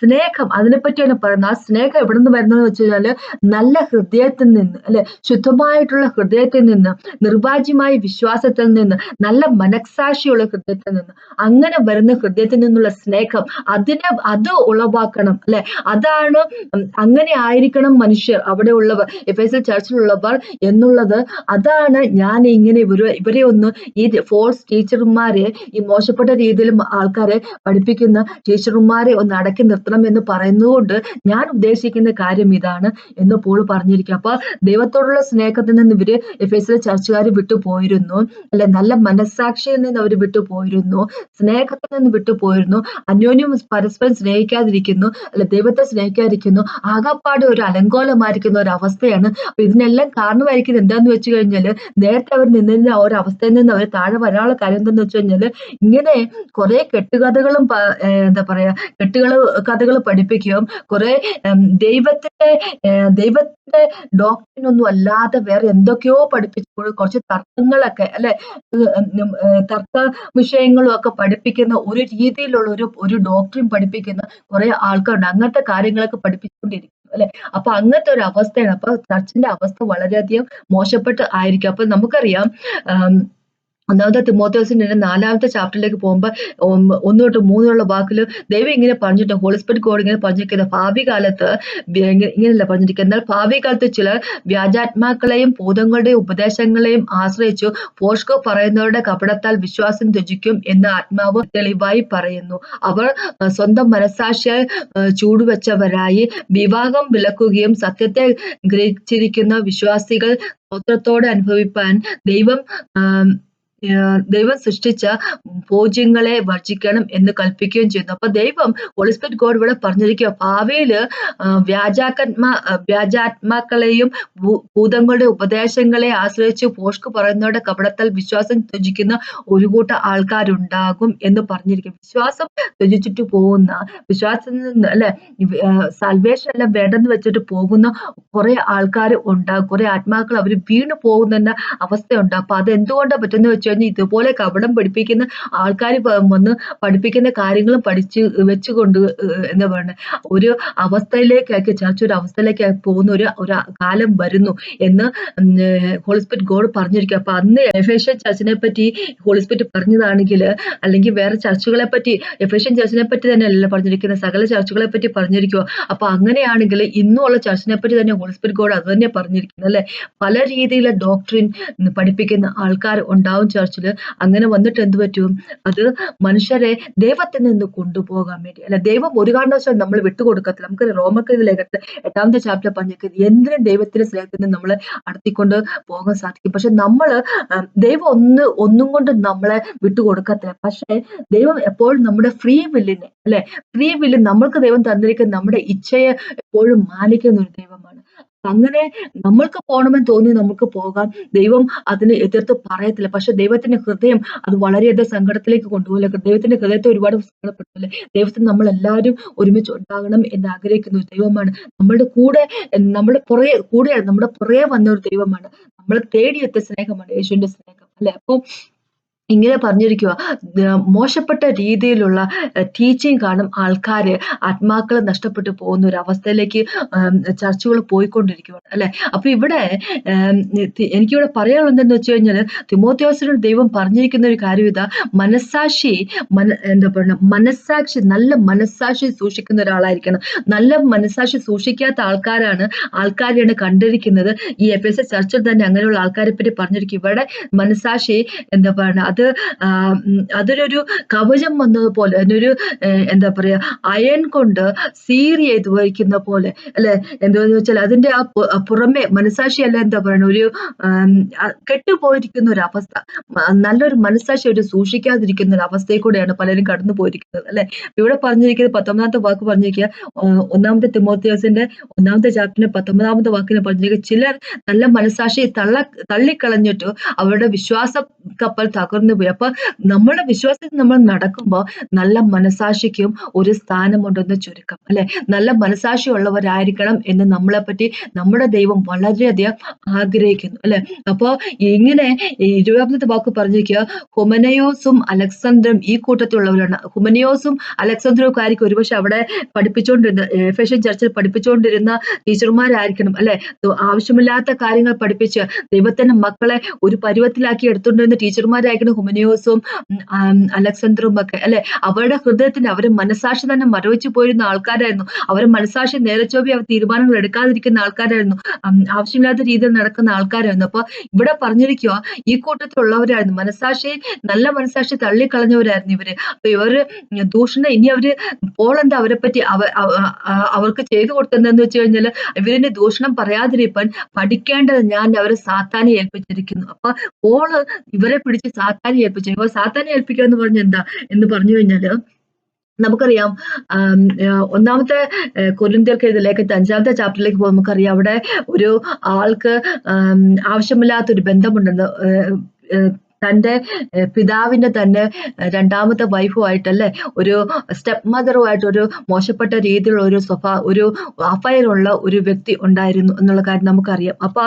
സ്നേഹം, അതിനെപ്പറ്റിയാണ് പറയുന്നത്. ആ സ്നേഹം എവിടെ നിന്ന് വരുന്നതെന്ന് വെച്ച് കഴിഞ്ഞാല് നല്ല ഹൃദയത്തിൽ നിന്ന് അല്ലെ, ശുദ്ധമായിട്ടുള്ള ഹൃദയത്തിൽ നിന്ന്, നിർവാജ്യമായ വിശ്വാസത്തിൽ നിന്ന്, നല്ല മനസ്സാക്ഷിയുള്ള ഹൃദയത്തിൽ നിന്ന്, അങ്ങനെ വരുന്ന ഹൃദയത്തിൽ നിന്നുള്ള സ്നേഹം അത് ഉളവാക്കണം അല്ലെ. അതാണ്, അങ്ങനെ ആയിരിക്കണം മനുഷ്യർ, അവിടെ ഉള്ളവർ, എഫേസസ് ചർച്ചിലുള്ളവർ എന്നുള്ളത്. അതാണ് ഞാൻ ഇങ്ങനെ ഇവരെ ഒന്ന് ഈ ഫോൾസ് ടീച്ചർമാരെ, ഈ മോശപ്പെട്ട രീതിയിൽ ആൾക്കാരെ പഠിപ്പിക്കുന്ന ടീച്ചർമാരെ ഒന്ന് അടക്കി നിർത്തണം എന്ന് പറയുന്നതുകൊണ്ട് ഞാൻ ഉദ്ദേശിക്കുന്ന കാര്യം ഇതാണ് എന്ന് പോൾ പറഞ്ഞിരിക്കുക. അപ്പൊ ദൈവത്തോടുള്ള സ്നേഹത്തിൽ നിന്ന് ഇവര് എഫേസിലെ ചർച്ചുകാർ വിട്ടുപോയിരുന്നു അല്ലെ, നല്ല മനസ്സാക്ഷിയിൽ നിന്ന് അവർ വിട്ടുപോയിരുന്നു, സ്നേഹത്തിൽ നിന്ന് വിട്ടുപോയിരുന്നു, അന്യോന്യം പരസ്പരം സ്നേഹിക്കാതിരിക്കുന്നു അല്ലെ, ദൈവത്തെ സ്നേഹിക്കാതിരിക്കുന്നു, ആകപ്പാട് ഒരു അലങ്കോലമായിരിക്കുന്ന ഒരു അവസ്ഥയാണ്. അപ്പൊ ഇതിനെല്ലാം കാരണമായിരിക്കുന്നത് എന്താന്ന് വെച്ച് കഴിഞ്ഞാല്, നേരത്തെ അവർ നിന്നിരുന്ന ആ ഒരു അവസ്ഥയിൽ നിന്ന് അവർ താഴെ വരാനുള്ള കാര്യം എന്താന്ന് വെച്ച് കഴിഞ്ഞാല്, ഇങ്ങനെ കുറെ കെട്ടുകഥകളും എന്താ പറയാ കഥകൾ പഠിപ്പിക്കുകയും കുറെ ദൈവത്തിന്റെ ഡോക്ട്രിൻ ഒന്നും അല്ലാതെ വേറെ എന്തൊക്കെയോ പഠിപ്പിച്ചു, കുറച്ച് തർക്കങ്ങളൊക്കെ അല്ലെ, തർക്ക വിഷയങ്ങളും ഒക്കെ പഠിപ്പിക്കുന്ന ഒരു രീതിയിലുള്ള ഒരു ഡോക്ട്രിൻ പഠിപ്പിക്കുന്ന കുറെ ആൾക്കാരുണ്ട്. അങ്ങനത്തെ കാര്യങ്ങളൊക്കെ പഠിപ്പിച്ചുകൊണ്ടിരിക്കും അല്ലെ. അപ്പൊ അങ്ങനത്തെ ഒരു അവസ്ഥയാണ്. അപ്പൊ ചർച്ചിന്റെ അവസ്ഥ വളരെയധികം മോശപ്പെട്ട് ആയിരിക്കും. അപ്പൊ നമുക്കറിയാം, 1 തിമോത്തിയോസിന്റെ 4ാമത്തെ ചാപ്റ്ററിലേക്ക് പോകുമ്പോൾ 1 തൊട്ട് 3 വാക്കില് ദൈവം ഇങ്ങനെ പറഞ്ഞിട്ട്, ഹോളി സ്പിരിറ്റ് ഗോഡ് ഇങ്ങനെ പറഞ്ഞിരിക്കുന്നത്, ഭാവി കാലത്ത് ഇങ്ങനെയല്ല പറഞ്ഞിരിക്കുന്നത്, എന്നാൽ ഭാവി കാലത്ത് ചിലർ വ്യാജാത്മാക്കളെയും ഭൂതങ്ങളുടെയും ഉപദേശങ്ങളെയും ആശ്രയിച്ചു ഫോഷ്കോ പറയുന്നവരുടെ കപടത്താൽ വിശ്വാസം ത്യജിക്കും എന്ന് ആത്മാവ് തെളിവായി പറയുന്നു. അവർ സ്വന്തം മനസ്സാക്ഷിയാൽ ചൂടുവെച്ചവരായി വിവാഹം വിലക്കുകയും സത്യത്തെ ഗ്രഹിച്ചിരിക്കുന്ന വിശ്വാസികൾ സ്തോത്രത്തോടെ അനുഭവിപ്പാൻ ദൈവം സൃഷ്ടിച്ച ഭോജ്യങ്ങളെ വർജിക്കണം എന്ന് കൽപ്പിക്കുകയും ചെയ്യുന്നു. അപ്പൊ ദൈവം, ഹോളി സ്പിരിറ്റ് ഗോഡ് ഇവിടെ പറഞ്ഞിരിക്കുക, ഭാവിയില് വ്യാജാത്മാക്കളെയും ഭൂതങ്ങളുടെ ഉപദേശങ്ങളെ ആശ്രയിച്ച് പോഷ്ക് പറയുന്നവരുടെ കപടത്താൽ വിശ്വാസം ത്യജിക്കുന്ന ഒരു കൂട്ടം ആൾക്കാരുണ്ടാകും എന്ന് പറഞ്ഞിരിക്കും. വിശ്വാസം ത്യജിച്ചിട്ട് പോകുന്ന, വിശ്വാസത്തിൽ നിന്ന് അല്ലെ, സാൽവേഷൻ എല്ലാം വേണ്ടെന്ന് വെച്ചിട്ട് പോകുന്ന കുറെ ആൾക്കാർ ഉണ്ടാകും, കുറെ ആത്മാക്കൾ അവർ വീണു പോകുന്ന അവസ്ഥയുണ്ട്. അപ്പൊ അത് എന്തുകൊണ്ടാണ് പറ്റുന്ന വെച്ച് കഴിഞ്ഞാൽ, ഇതുപോലെ കപടം പഠിപ്പിക്കുന്ന ആൾക്കാർ വന്ന് പഠിപ്പിക്കുന്ന കാര്യങ്ങളും പഠിച്ച് വെച്ചുകൊണ്ട് എന്താ പറയുക, ഒരു അവസ്ഥയിലേക്കൊക്കെ ചർച്ച ഒരു അവസ്ഥയിലേക്ക് പോകുന്ന ഒരു കാലം വരുന്നു എന്ന് ഹോളി സ്പിരിറ്റ് ഗോഡ് പറഞ്ഞിരിക്കും. അപ്പൊ അന്ന് എഫേഷ്യൻ ചർച്ചിനെ പറ്റി ഹോളി സ്പിരിറ്റ് പറഞ്ഞതാണെങ്കിൽ, അല്ലെങ്കിൽ വേറെ ചർച്ചുകളെ പറ്റി, എഫേഷ്യൻ ചർച്ചിനെ പറ്റി തന്നെ അല്ലല്ലോ പറഞ്ഞിരിക്കുന്നത്, സകല ചർച്ചുകളെ പറ്റി പറഞ്ഞിരിക്കുക. അപ്പൊ അങ്ങനെയാണെങ്കിൽ ഇന്നുള്ള ചർച്ചിനെ പറ്റി തന്നെ ഹോളി സ്പിരിറ്റ് ഗോഡ് അത് തന്നെ പറഞ്ഞിരിക്കുന്നത് അല്ലെ. പല രീതിയിലെ ഡോക്ട്രിൻ പഠിപ്പിക്കുന്ന ആൾക്കാർ ഉണ്ടാവും ചർച്ചിൽ അങ്ങനെ വന്നിട്ട് എന്ത് പറ്റും? അത് മനുഷ്യരെ ദൈവത്തിൽ നിന്ന് കൊണ്ടുപോകാൻ വേണ്ടി അല്ല, ദൈവം ഒരു കാരണവശാലും നമ്മൾ വിട്ടുകൊടുക്കത്തില്ല. നമുക്ക് റോമർക്ക് ലേഖനത്തിൽ 8-ാമത്തെ ചാപ്റ്റർ പറഞ്ഞിരിക്കുന്നത് എന്തിനും ദൈവത്തിന്റെ സ്നേഹത്തിൽ നിന്ന് നമ്മളെ അടുത്തിക്കൊണ്ട് പോകാൻ സാധിക്കും. പക്ഷെ നമ്മള് ദൈവം ഒന്നും കൊണ്ടും നമ്മളെ വിട്ടുകൊടുക്കത്തില്ല. പക്ഷെ ദൈവം എപ്പോഴും നമ്മുടെ ഫ്രീ വില്ലിനെ അല്ലെ, ഫ്രീ വില്ല് നമ്മൾക്ക് ദൈവം തന്നിരിക്കുന്ന നമ്മുടെ ഇച്ഛയെ എപ്പോഴും മാനിക്കുന്ന ഒരു ദൈവമാണ്. അങ്ങനെ നമ്മൾക്ക് പോകണമെന്ന് തോന്നി നമുക്ക് പോകാം. ദൈവം അതിനെ എതിർത്ത് പറയത്തില്ല. പക്ഷെ ദൈവത്തിന്റെ ഹൃദയം അത് വളരെയധികം സങ്കടത്തിലേക്ക് കൊണ്ടുപോകില്ല. ദൈവത്തിന്റെ ഹൃദയത്തെ ഒരുപാട് സങ്കടപ്പെട്ടില്ലേ? ദൈവത്തിന് നമ്മൾ എല്ലാവരും ഒരുമിച്ച് ഉണ്ടാകണം എന്ന് ആഗ്രഹിക്കുന്ന ഒരു ദൈവമാണ്. നമ്മുടെ കൂടെ നമ്മുടെ പുറകെ വന്ന ഒരു ദൈവമാണ്. നമ്മളെ തേടിയെത്തിയ സ്നേഹമാണ് യേശുവിന്റെ സ്നേഹം അല്ലെ. അപ്പൊ ഇങ്ങനെ പറഞ്ഞിരിക്കുക, മോശപ്പെട്ട രീതിയിലുള്ള ടീച്ചിങ് കാരണം ആൾക്കാര് ആത്മാക്കൾ നഷ്ടപ്പെട്ടു പോകുന്ന ഒരു അവസ്ഥയിലേക്ക് ചർച്ചകൾ പോയിക്കൊണ്ടിരിക്കുകയാണ് അല്ലെ. അപ്പൊ ഇവിടെ എനിക്കിവിടെ പറയാനുള്ളത് എന്തെന്ന് വെച്ച് കഴിഞ്ഞാല്, തിമോഥെയോസിനോട് ദൈവം പറഞ്ഞിരിക്കുന്ന ഒരു കാര്യം ഇതാ, മനസ്സാക്ഷി നല്ല മനസ്സാക്ഷി സൂക്ഷിക്കുന്ന ഒരാളായിരിക്കണം. നല്ല മനസ്സാക്ഷി സൂക്ഷിക്കാത്ത ആൾക്കാരെയാണ് കണ്ടിരിക്കുന്നത്. ഈ എഫെസ്യ ചർച്ചിൽ തന്നെ അങ്ങനെയുള്ള ആൾക്കാരെ പറ്റി പറഞ്ഞിരിക്കും. ഇവിടെ മനസ്സാക്ഷി അതൊരു കവചം വന്നതുപോലെ, അതിനൊരു അയൺ കൊണ്ട് സീൽ ചെയ്ത് വയ്ക്കുന്ന പോലെ അല്ലെ. എന്താന്ന് വെച്ചാൽ അതിന്റെ പുറമെ മനസാക്ഷി അല്ല, ഒരു കെട്ടുപോയിരിക്കുന്ന ഒരു അവസ്ഥ, നല്ലൊരു മനസാക്ഷി ഒരു സൂക്ഷിക്കാതിരിക്കുന്ന ഒരു അവസ്ഥയിൽ കൂടെയാണ് പലരും കടന്നു പോയിരിക്കുന്നത് അല്ലെ. ഇവിടെ പറഞ്ഞിരിക്കുന്നത് 19-ാമത്തെ വാക്ക് പറഞ്ഞിരിക്കുക, 1 തിമോഥെയോസിന്റെ 1-ാമത്തെ ചാപ്റ്ററിന്റെ 19-ാമത്തെ വാക്കിനെ പറഞ്ഞിരിക്കുക, ചിലർ നല്ല മനസാക്ഷി തള്ളിക്കളഞ്ഞിട്ട് അവരുടെ വിശ്വാസ കപ്പൽ തകർന്നു പോയി. അപ്പൊ നമ്മുടെ വിശ്വാസത്തിൽ നമ്മൾ നടക്കുമ്പോൾ നല്ല മനസാക്ഷിക്കും ഒരു സ്ഥാനമുണ്ടെന്ന് ചുരുക്കം അല്ലെ. നല്ല മനസാക്ഷി ഉള്ളവരായിരിക്കണം എന്ന് നമ്മളെ പറ്റി നമ്മുടെ ദൈവം വളരെയധികം ആഗ്രഹിക്കുന്നു അല്ലെ. അപ്പോ ഇങ്ങനെ 20-ാമത്തെ വാക്ക് പറഞ്ഞിരിക്കുക, ഹുമനയോസും അലക്സാണ്ടറും ഈ കൂട്ടത്തിലുള്ളവരാണ്. ഹുമനയോസും അലക്സാണ്ടറും ആയിരിക്കും ഒരുപക്ഷെ അവിടെ പഠിപ്പിച്ചുകൊണ്ടിരുന്ന എഫെസ്യൻ ചർച്ചിൽ പഠിപ്പിച്ചുകൊണ്ടിരുന്ന ടീച്ചർമാരായിരിക്കണം അല്ലെ. ആവശ്യമില്ലാത്ത കാര്യങ്ങൾ പഠിപ്പിച്ച് ദൈവത്തിന്റെ മക്കളെ ഒരു പരുവത്തിലാക്കി എടുത്തുകൊണ്ടിരുന്ന ടീച്ചർമാരായിരിക്കണം ഹുമനയോസും അലക്സാണ്ടറും ഒക്കെ അല്ലെ. അവരുടെ ഹൃദയത്തിന് അവരുടെ മനസാക്ഷി തന്നെ മരവിച്ചു പോയിരുന്ന ആൾക്കാരായിരുന്നു. അവരുടെ മനസാക്ഷി നേരെ ചൊവ്വേ അവർ തീരുമാനങ്ങൾ എടുക്കാതിരിക്കുന്ന ആൾക്കാരായിരുന്നു. ആവശ്യമില്ലാത്ത രീതിയിൽ നടക്കുന്ന ആൾക്കാരായിരുന്നു. അപ്പൊ ഇവിടെ പറഞ്ഞിരിക്കുക, ഈ കൂട്ടത്തിലുള്ളവരായിരുന്നു. നല്ല മനസാക്ഷി തള്ളിക്കളഞ്ഞവരായിരുന്നു ഇവര്. അപ്പൊ ഇവര് ദൂഷണ ഇനി പോളെന്താ അവരെ പറ്റി അവർക്ക് ചെയ്തു കൊടുത്തതെന്ന് വെച്ച് കഴിഞ്ഞാൽ, ഇവരിന്റെ ദൂഷണം പറയാതിരിക്കാൻ പഠിക്കേണ്ടത് ഞാൻ അവരെ സാത്താനെ ഏൽപ്പിച്ചിരിക്കുന്നു. അപ്പൊ പോള് ഇവരെ പിടിച്ച് സാത്താനെ ഏൽപ്പിച്ചു. ഇവ സാത്താനെ ഏൽപ്പിക്കുക എന്ന് പറഞ്ഞ എന്താ എന്ന് പറഞ്ഞു കഴിഞ്ഞാല്, നമുക്കറിയാം 1-ാമത്തെ കൊരിന്ത്യർക്ക് എഴുതിയ ലേഖനത്തിൽ 5-ാമത്തെ ചാപ്റ്ററിലേക്ക് പോകുമ്പോൾ നമുക്കറിയാം, അവിടെ ഒരു ആൾക്ക് ആവശ്യമില്ലാത്തൊരു ബന്ധമുണ്ടെന്ന്, തൻ്റെ പിതാവിന്റെ തന്നെ 2-ാമത്തെ വൈഫുമായിട്ടല്ലേ, ഒരു സ്റ്റെപ്പ് മദറുമായിട്ട് ഒരു മോശപ്പെട്ട രീതിയിലുള്ള ഒരു അഫയർ ഉള്ള ഒരു വ്യക്തി ഉണ്ടായിരുന്നു എന്നുള്ള കാര്യം നമുക്കറിയാം. അപ്പൊ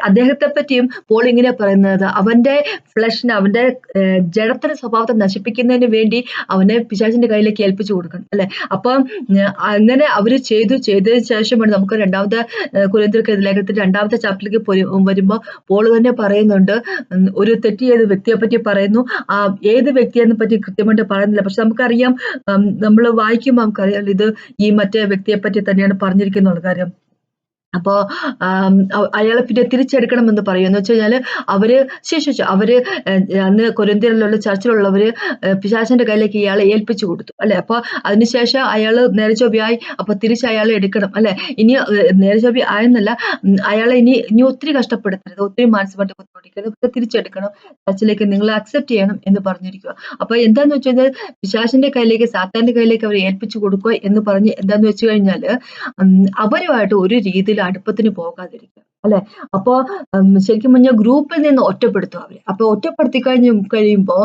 അദ്ദേഹത്തെ പറ്റിയും പോൾ ഇങ്ങനെ പറയുന്നത്, അവന്റെ ഫ്ലഷിനെ, അവന്റെ ജഡത്തിന്റെ സ്വഭാവത്തെ നശിപ്പിക്കുന്നതിന് വേണ്ടി അവനെ പിശാചിന്റെ കയ്യിലേക്ക് ഏൽപ്പിച്ചു കൊടുക്കണം അല്ലെ. അപ്പം അങ്ങനെ അവര് ചെയ്തതിന് ശേഷമാണ് നമുക്ക് 2-ാമത്തെ കൊരിന്ത്യർക്ക് ലേഖനത്തിൽ 2-ാമത്തെ ചാപ്റ്ററിലേക്ക് വരുമ്പോൾ പോൾ തന്നെ പറയുന്നുണ്ട്, ഒരു തെറ്റ് വ്യക്തിയെ പറ്റി പറയുന്നു. ഏത് വ്യക്തിയെന്ന് പറ്റി കൃത്യമായിട്ട് പറയുന്നില്ല, പക്ഷെ നമുക്കറിയാം, നമ്മൾ വായിക്കുമ്പോൾ നമുക്കറിയാം ഇത് ഈ മറ്റേ വ്യക്തിയെ പറ്റി തന്നെയാണ് പറഞ്ഞിരിക്കുന്ന കാര്യം. അപ്പോ അയാളെ പിന്നെ തിരിച്ചെടുക്കണമെന്ന് പറയും. എന്ന് വെച്ച് കഴിഞ്ഞാല് അവര് അന്ന് കൊരിന്ത്യയിലുള്ള ചർച്ചിലുള്ളവര് പിശാചിന്റെ കയ്യിലേക്ക് ഇയാളെ ഏൽപ്പിച്ചു കൊടുത്തു അല്ലെ. അപ്പൊ അതിനുശേഷം അയാള് നേരെ ചൊവ്വയായി, അപ്പൊ തിരിച്ച് അയാളെ എടുക്കണം അല്ലെ. ഇനി നേരെ ചൊവ്വ ആയെന്നല്ല, അയാളെ ഇനി ഒത്തിരി കഷ്ടപ്പെടുത്തരുത്, ഒത്തിരി മാനസികമായിട്ട് ബുദ്ധിമുട്ടിക്കരുത്, തിരിച്ചെടുക്കണം, ചർച്ചിലേക്ക് നിങ്ങൾ അക്സെപ്റ്റ് ചെയ്യണം എന്ന് പറഞ്ഞിരിക്കുക. അപ്പൊ എന്താന്ന് വെച്ച് കഴിഞ്ഞാൽ, പിശാചിന്റെ കയ്യിലേക്ക്, സാത്താന്റെ കയ്യിലേക്ക് അവർ ഏൽപ്പിച്ചു കൊടുക്കുക എന്ന് പറഞ്ഞ് എന്താന്ന് വെച്ച് കഴിഞ്ഞാല്, അവരുമായിട്ട് ഒരു രീതിയിൽ അടുപ്പത്തിന് പോകാതിരിക്കുക അല്ലെ. അപ്പൊ ശരിക്കും പറഞ്ഞാൽ ഗ്രൂപ്പിൽ നിന്ന് ഒറ്റപ്പെടുത്തും അവര്. അപ്പൊ ഒറ്റപ്പെടുത്തി കഴിയുമ്പോ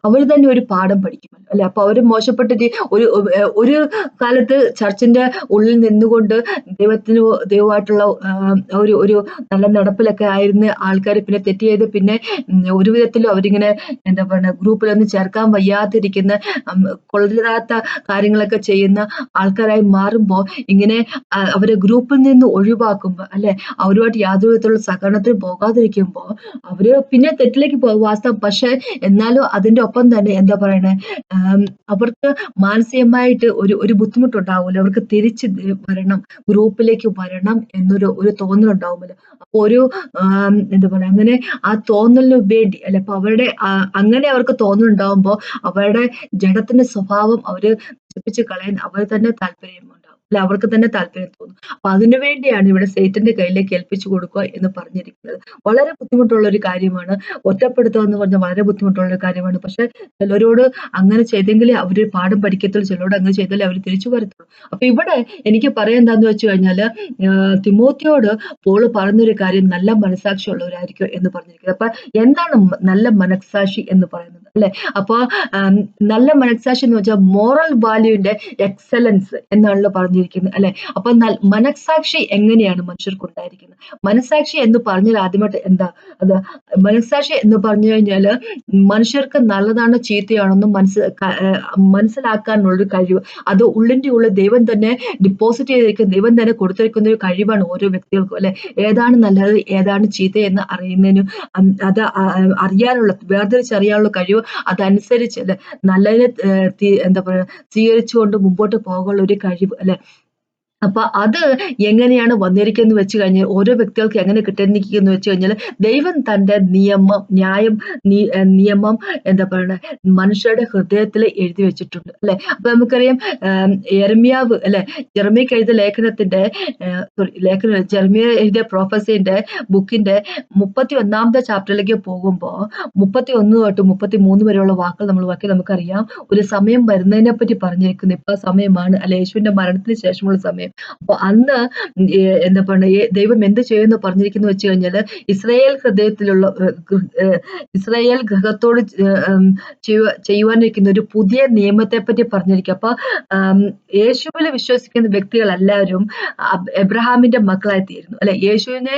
അവര് തന്നെ ഒരു പാഠം പഠിക്കുമല്ലോ അല്ലെ. അപ്പൊ അവര് മോശപ്പെട്ട ഒരു കാലത്ത് ചർച്ചിന്റെ ഉള്ളിൽ നിന്നുകൊണ്ട് ദൈവമായിട്ടുള്ള ഒരു നല്ല നടപ്പിലൊക്കെ ആയിരുന്ന ആൾക്കാർ പിന്നെ തെറ്റ് ചെയ്ത് പിന്നെ ഒരു വിധത്തിലും അവരിങ്ങനെ എന്താ പറയുക, ഗ്രൂപ്പിലൊന്നും ചേർക്കാൻ വയ്യാതിരിക്കുന്ന, കൊള്ളരുതാത്ത കാര്യങ്ങളൊക്കെ ചെയ്യുന്ന ആൾക്കാരായി മാറുമ്പോ, ഇങ്ങനെ അവരെ ഗ്രൂപ്പിൽ നിന്ന് ഒഴിവാക്കുമ്പോ അല്ലെ, അല്ലെ, അവരുമായിട്ട് യാതൊരു വിധത്തിലുള്ള സഹകരണത്തിന് പോകാതിരിക്കുമ്പോൾ അവര് പിന്നെ തെറ്റിലേക്ക് പോകും വാസ്തവം. പക്ഷെ എന്നാലും അതിന്റെ ഒപ്പം തന്നെ എന്താ പറയണേ, ആം, അവർക്ക് മാനസികമായിട്ട് ഒരു ബുദ്ധിമുട്ടുണ്ടാവുമല്ലോ, അവർക്ക് തിരിച്ച് വരണം, ഗ്രൂപ്പിലേക്ക് വരണം ഒരു തോന്നലുണ്ടാവുമല്ലോ. അപ്പൊ എന്താ പറയാ, അങ്ങനെ ആ തോന്നലിന് വേണ്ടി അല്ലെ, അപ്പൊ അവരുടെ അങ്ങനെ അവർക്ക് തോന്നലുണ്ടാവുമ്പോ അവരുടെ ജഡത്തിന്റെ സ്വഭാവം അവര് നശിപ്പിച്ച് കളയാൻ അവർ തന്നെ താല്പര്യമുണ്ടാവും, അല്ലെ, അവർക്ക് തന്നെ താല്പര്യം തോന്നും. അപ്പൊ അതിനു വേണ്ടിയാണ് ഇവിടെ സൈറ്റന്റെ കയ്യിലേക്ക് ഏൽപ്പിച്ചു കൊടുക്കുക എന്ന് പറഞ്ഞിരിക്കുന്നത്. വളരെ ബുദ്ധിമുട്ടുള്ള ഒരു കാര്യമാണ്. ഒറ്റപ്പെടുത്തുക എന്ന് പറഞ്ഞാൽ വളരെ ബുദ്ധിമുട്ടുള്ള ഒരു കാര്യമാണ്. പക്ഷെ ചിലരോട് അങ്ങനെ ചെയ്തെങ്കിലേ അവര് പാഠം പഠിക്കത്തുള്ളൂ, ചിലരോട് അങ്ങനെ ചെയ്താലേ അവർ തിരിച്ചു വരത്തുള്ളൂ. അപ്പൊ ഇവിടെ എനിക്ക് പറയാൻ എന്താന്ന് വെച്ച് കഴിഞ്ഞാല്, തിമോത്തിയോട് പോള് പറഞ്ഞൊരു കാര്യം നല്ല മനസാക്ഷി ഉള്ളവരായിരിക്കും എന്ന് പറഞ്ഞിരിക്കുന്നത്. അപ്പൊ എന്താണ് നല്ല മനസാക്ഷി എന്ന് പറയുന്നത്, അല്ലെ? അപ്പൊ നല്ല മനസാക്ഷി എന്ന് വെച്ചാൽ മോറൽ വാല്യൂവിന്റെ എക്സലൻസ് എന്നാണല്ലോ പറഞ്ഞിരിക്കുന്നത്, അല്ലെ? അപ്പൊ മനസാക്ഷി എങ്ങനെയാണ് മനുഷ്യർക്ക് ഉണ്ടായിരിക്കുന്നത്? മനസാക്ഷി എന്ന് പറഞ്ഞാൽ ആദ്യമായിട്ട് എന്താ അത്? മനസാക്ഷി എന്ന് പറഞ്ഞു കഴിഞ്ഞാല് മനുഷ്യർക്ക് നല്ലതാണോ ചീത്തയാണോ എന്ന് മനസ്സിലാക്കാനുള്ളൊരു കഴിവ്. അത് ഉള്ളിന്റെ ഉള്ളിൽ ദൈവം തന്നെ ഡിപ്പോസിറ്റ് ചെയ്തിരിക്കുന്ന, ദൈവം തന്നെ കൊടുത്തിരിക്കുന്ന ഒരു കഴിവാണ് ഓരോ വ്യക്തികൾക്കും, അല്ലെ? ഏതാണ് നല്ലത് ഏതാണ് ചീത്ത എന്ന് അറിയുന്നതിനും അത് വേർതിരിച്ചറിയാനുള്ള കഴിവ്, അതനുസരിച്ച് അല്ലെ നല്ലതിനെ എന്താ പറയാ സ്വീകരിച്ചുകൊണ്ട് മുമ്പോട്ട് പോകാനുള്ള ഒരു കഴിവ്, അല്ലെ? അപ്പൊ അത് എങ്ങനെയാണ് വന്നിരിക്കുന്നത് വെച്ച് കഴിഞ്ഞാൽ, ഓരോ വ്യക്തികൾക്ക് എങ്ങനെ കിട്ടിയിരിക്കുന്നു വെച്ച് കഴിഞ്ഞാൽ, ദൈവം തന്റെ നിയമം എന്താ പറയണ മനുഷ്യരുടെ ഹൃദയത്തിൽ എഴുതി വെച്ചിട്ടുണ്ട്, അല്ലെ? അപ്പൊ നമുക്കറിയാം, യെരമ്യാവ് അല്ലെ, ജെറമ്യക്ക് എഴുതിയ ലേഖനത്തിന്റെ ജെറമ്യ എഴുതിയ പ്രൊഫസിന്റെ ബുക്കിന്റെ 31ാമത്തെ ചാപ്റ്ററിലേക്ക് പോകുമ്പോ 31 തൊട്ട് 33 വരെയുള്ള വാക്കുകൾ നമ്മൾ നമുക്കറിയാം, ഒരു സമയം വരുന്നതിനെ പറ്റി പറഞ്ഞിരിക്കുന്നു. ഇപ്പൊ സമയമാണ്, അല്ലെ, യേശുവിന്റെ മരണത്തിന് ശേഷമുള്ള സമയം. അപ്പൊ അന്ന് എന്താ പറയുക, ദൈവം എന്ത് ചെയ്യുമെന്ന് പറഞ്ഞിരിക്കുന്നു വെച്ച് കഴിഞ്ഞാല്, ഇസ്രായേൽ ഗൃഹത്തോട് ചെയ്യുവാനിരിക്കുന്ന ഒരു പുതിയ നിയമത്തെ പറ്റി പറഞ്ഞിരിക്കുക. അപ്പൊ യേശുവിൽ വിശ്വസിക്കുന്ന വ്യക്തികളെല്ലാവരും എബ്രഹാമിന്റെ മക്കളായി തീരുന്നു, അല്ലെ? യേശുവിനെ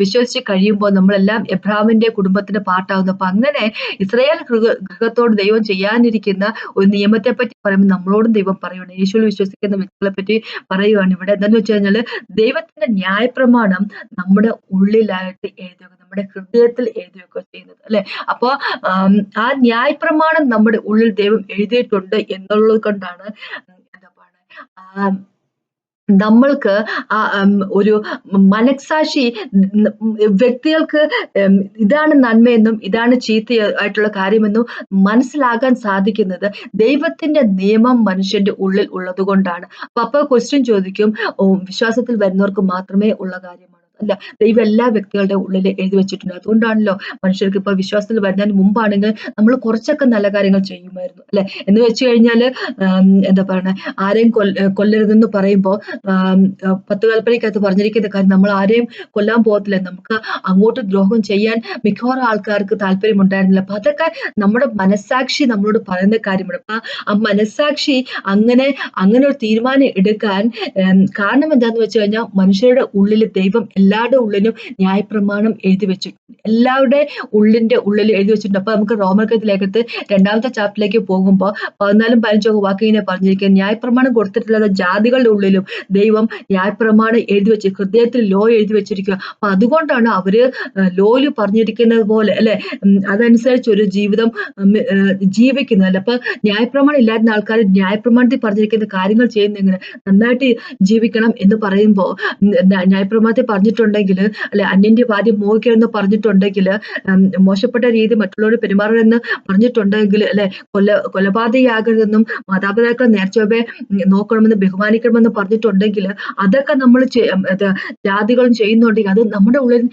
വിശ്വസിച്ച് കഴിയുമ്പോൾ നമ്മളെല്ലാം എബ്രഹാമിന്റെ കുടുംബത്തിന്റെ പാട്ടാവുന്നു. അപ്പൊ അങ്ങനെ ഇസ്രായേൽ ഗൃഹത്തോട് ദൈവം ചെയ്യാനിരിക്കുന്ന ഒരു നിയമത്തെ പറ്റി പറയുമ്പോൾ നമ്മളോടും ദൈവം പറയുകയാണ്, യേശുവിൽ വിശ്വസിക്കുന്ന വ്യക്തികളെ പറ്റി പറയുകയാണ് ഇവിടെ. എന്താന്ന് വെച്ച് കഴിഞ്ഞാല്, ദൈവത്തിന്റെ ന്യായപ്രമാണം നമ്മുടെ ഉള്ളിലായിട്ട് എഴുതി വെക്കുക, നമ്മുടെ ഹൃദയത്തിൽ എഴുതി വെക്കുക ചെയ്യുന്നത്, അല്ലെ? അപ്പൊ ആ ന്യായപ്രമാണം നമ്മുടെ ഉള്ളിൽ ദൈവം എഴുതിയിട്ടുണ്ട് എന്നുള്ളത് കൊണ്ടാണ് എന്താ പറയുക, നമ്മൾക്ക് ഒരു മനസാക്ഷി, വ്യക്തികൾക്ക് ഇതാണ് നന്മയെന്നും ഇതാണ് ചീത്തയായിട്ടുള്ള കാര്യമെന്നും മനസ്സിലാകാൻ സാധിക്കുന്നത് ദൈവത്തിന്റെ നിയമം മനുഷ്യന്റെ ഉള്ളിൽ ഉള്ളത് കൊണ്ടാണ്. അപ്പൊ ക്വസ്റ്റ്യൻ ചോദിക്കും, വിശ്വാസത്തിൽ വരുന്നവർക്ക് മാത്രമേ ഉള്ള കാര്യമാണ്, അല്ല, ദൈവം എല്ലാ വ്യക്തികളുടെ ഉള്ളിൽ എഴുതി വെച്ചിട്ടുണ്ട്. അതുകൊണ്ടാണല്ലോ മനുഷ്യർക്ക് ഇപ്പൊ വിശ്വാസത്തിൽ വരുന്നതിന് മുമ്പാണെങ്കിൽ നമ്മൾ കുറച്ചൊക്കെ നല്ല കാര്യങ്ങൾ ചെയ്യുമായിരുന്നു, അല്ലെ? എന്ന് വെച്ച് കഴിഞ്ഞാല് എന്താ പറയണേ, ആരെയും കൊല്ലരുതെന്ന് പറയുമ്പോൾ 10 കൽപ്പനയ്ക്കകത്ത് പറഞ്ഞിരിക്കുന്ന കാര്യം, നമ്മൾ ആരെയും കൊല്ലാൻ പോകത്തില്ല, നമുക്ക് അങ്ങോട്ട് ദ്രോഹം ചെയ്യാൻ മിക്കവാറും ആൾക്കാർക്ക് താല്പര്യം ഉണ്ടായിരുന്നില്ല. അപ്പൊ അതൊക്കെ നമ്മുടെ മനസാക്ഷി നമ്മളോട് പറയുന്ന കാര്യമാണ്. അപ്പൊ ആ മനസാക്ഷി അങ്ങനെ ഒരു തീരുമാനം എടുക്കാൻ കാരണം എന്താന്ന് വെച്ച് കഴിഞ്ഞാൽ, മനുഷ്യരുടെ ഉള്ളിൽ ദൈവം എല്ലാവരുടെ ഉള്ളിലും ന്യായപ്രമാണം എഴുതി വെച്ചിട്ടുണ്ട്, എല്ലാവരുടെ ഉള്ളിന്റെ ഉള്ളിൽ എഴുതി വെച്ചിട്ടുണ്ട്. അപ്പൊ നമുക്ക് റോമർക്കെഴുതിയ ലേഖനത്തിൽ 2ാമത്തെ ചാപ്റ്ററിലേക്ക് പോകുമ്പോൾ 14 15 വാക്ക് ഇങ്ങനെ പറഞ്ഞിരിക്കുന്നത്, ന്യായപ്രമാണം കൊടുത്തിട്ടുള്ള ജാതികളുടെ ഉള്ളിലും ദൈവം ന്യായപ്രമാണം എഴുതി വെച്ച് ഹൃദയത്തിൽ ലോ എഴുതി വെച്ചിരിക്കുക. അപ്പൊ അതുകൊണ്ടാണ് അവര് ലോയില് പറഞ്ഞിരിക്കുന്നത് പോലെ, അല്ലെ, അതനുസരിച്ച് ഒരു ജീവിതം ജീവിക്കുന്നത്, അല്ലെ? അപ്പൊ ന്യായപ്രമാണം ഇല്ലായിരുന്ന ആൾക്കാർ ന്യായപ്രമാണത്തിൽ പറഞ്ഞിരിക്കുന്ന കാര്യങ്ങൾ ചെയ്യുന്ന എങ്ങനെ നന്നായിട്ട് ജീവിക്കണം എന്ന് പറയുമ്പോൾ, ന്യായപ്രമാണത്തിൽ പറഞ്ഞിട്ടുണ്ടെങ്കിൽ, അല്ലെ, അന്യന്റെ ഭാര്യ മോഹിക്കണമെന്ന് പറഞ്ഞിട്ടുണ്ടെങ്കിൽ, മോശപ്പെട്ട രീതി മറ്റുള്ളവരോട് പെരുമാറണമെന്ന് പറഞ്ഞിട്ടുണ്ടെങ്കിൽ, അല്ലെ, കൊലപാതകയാകരുതെന്നും മാതാപിതാക്കളെ നേർച്ചവയെ നോക്കണമെന്ന് ബഹുമാനിക്കണമെന്ന് പറഞ്ഞിട്ടുണ്ടെങ്കിൽ, അതൊക്കെ നമ്മൾ ജാതികളും ചെയ്യുന്നുണ്ടെങ്കിൽ അത് നമ്മുടെ ഉള്ളിൽ,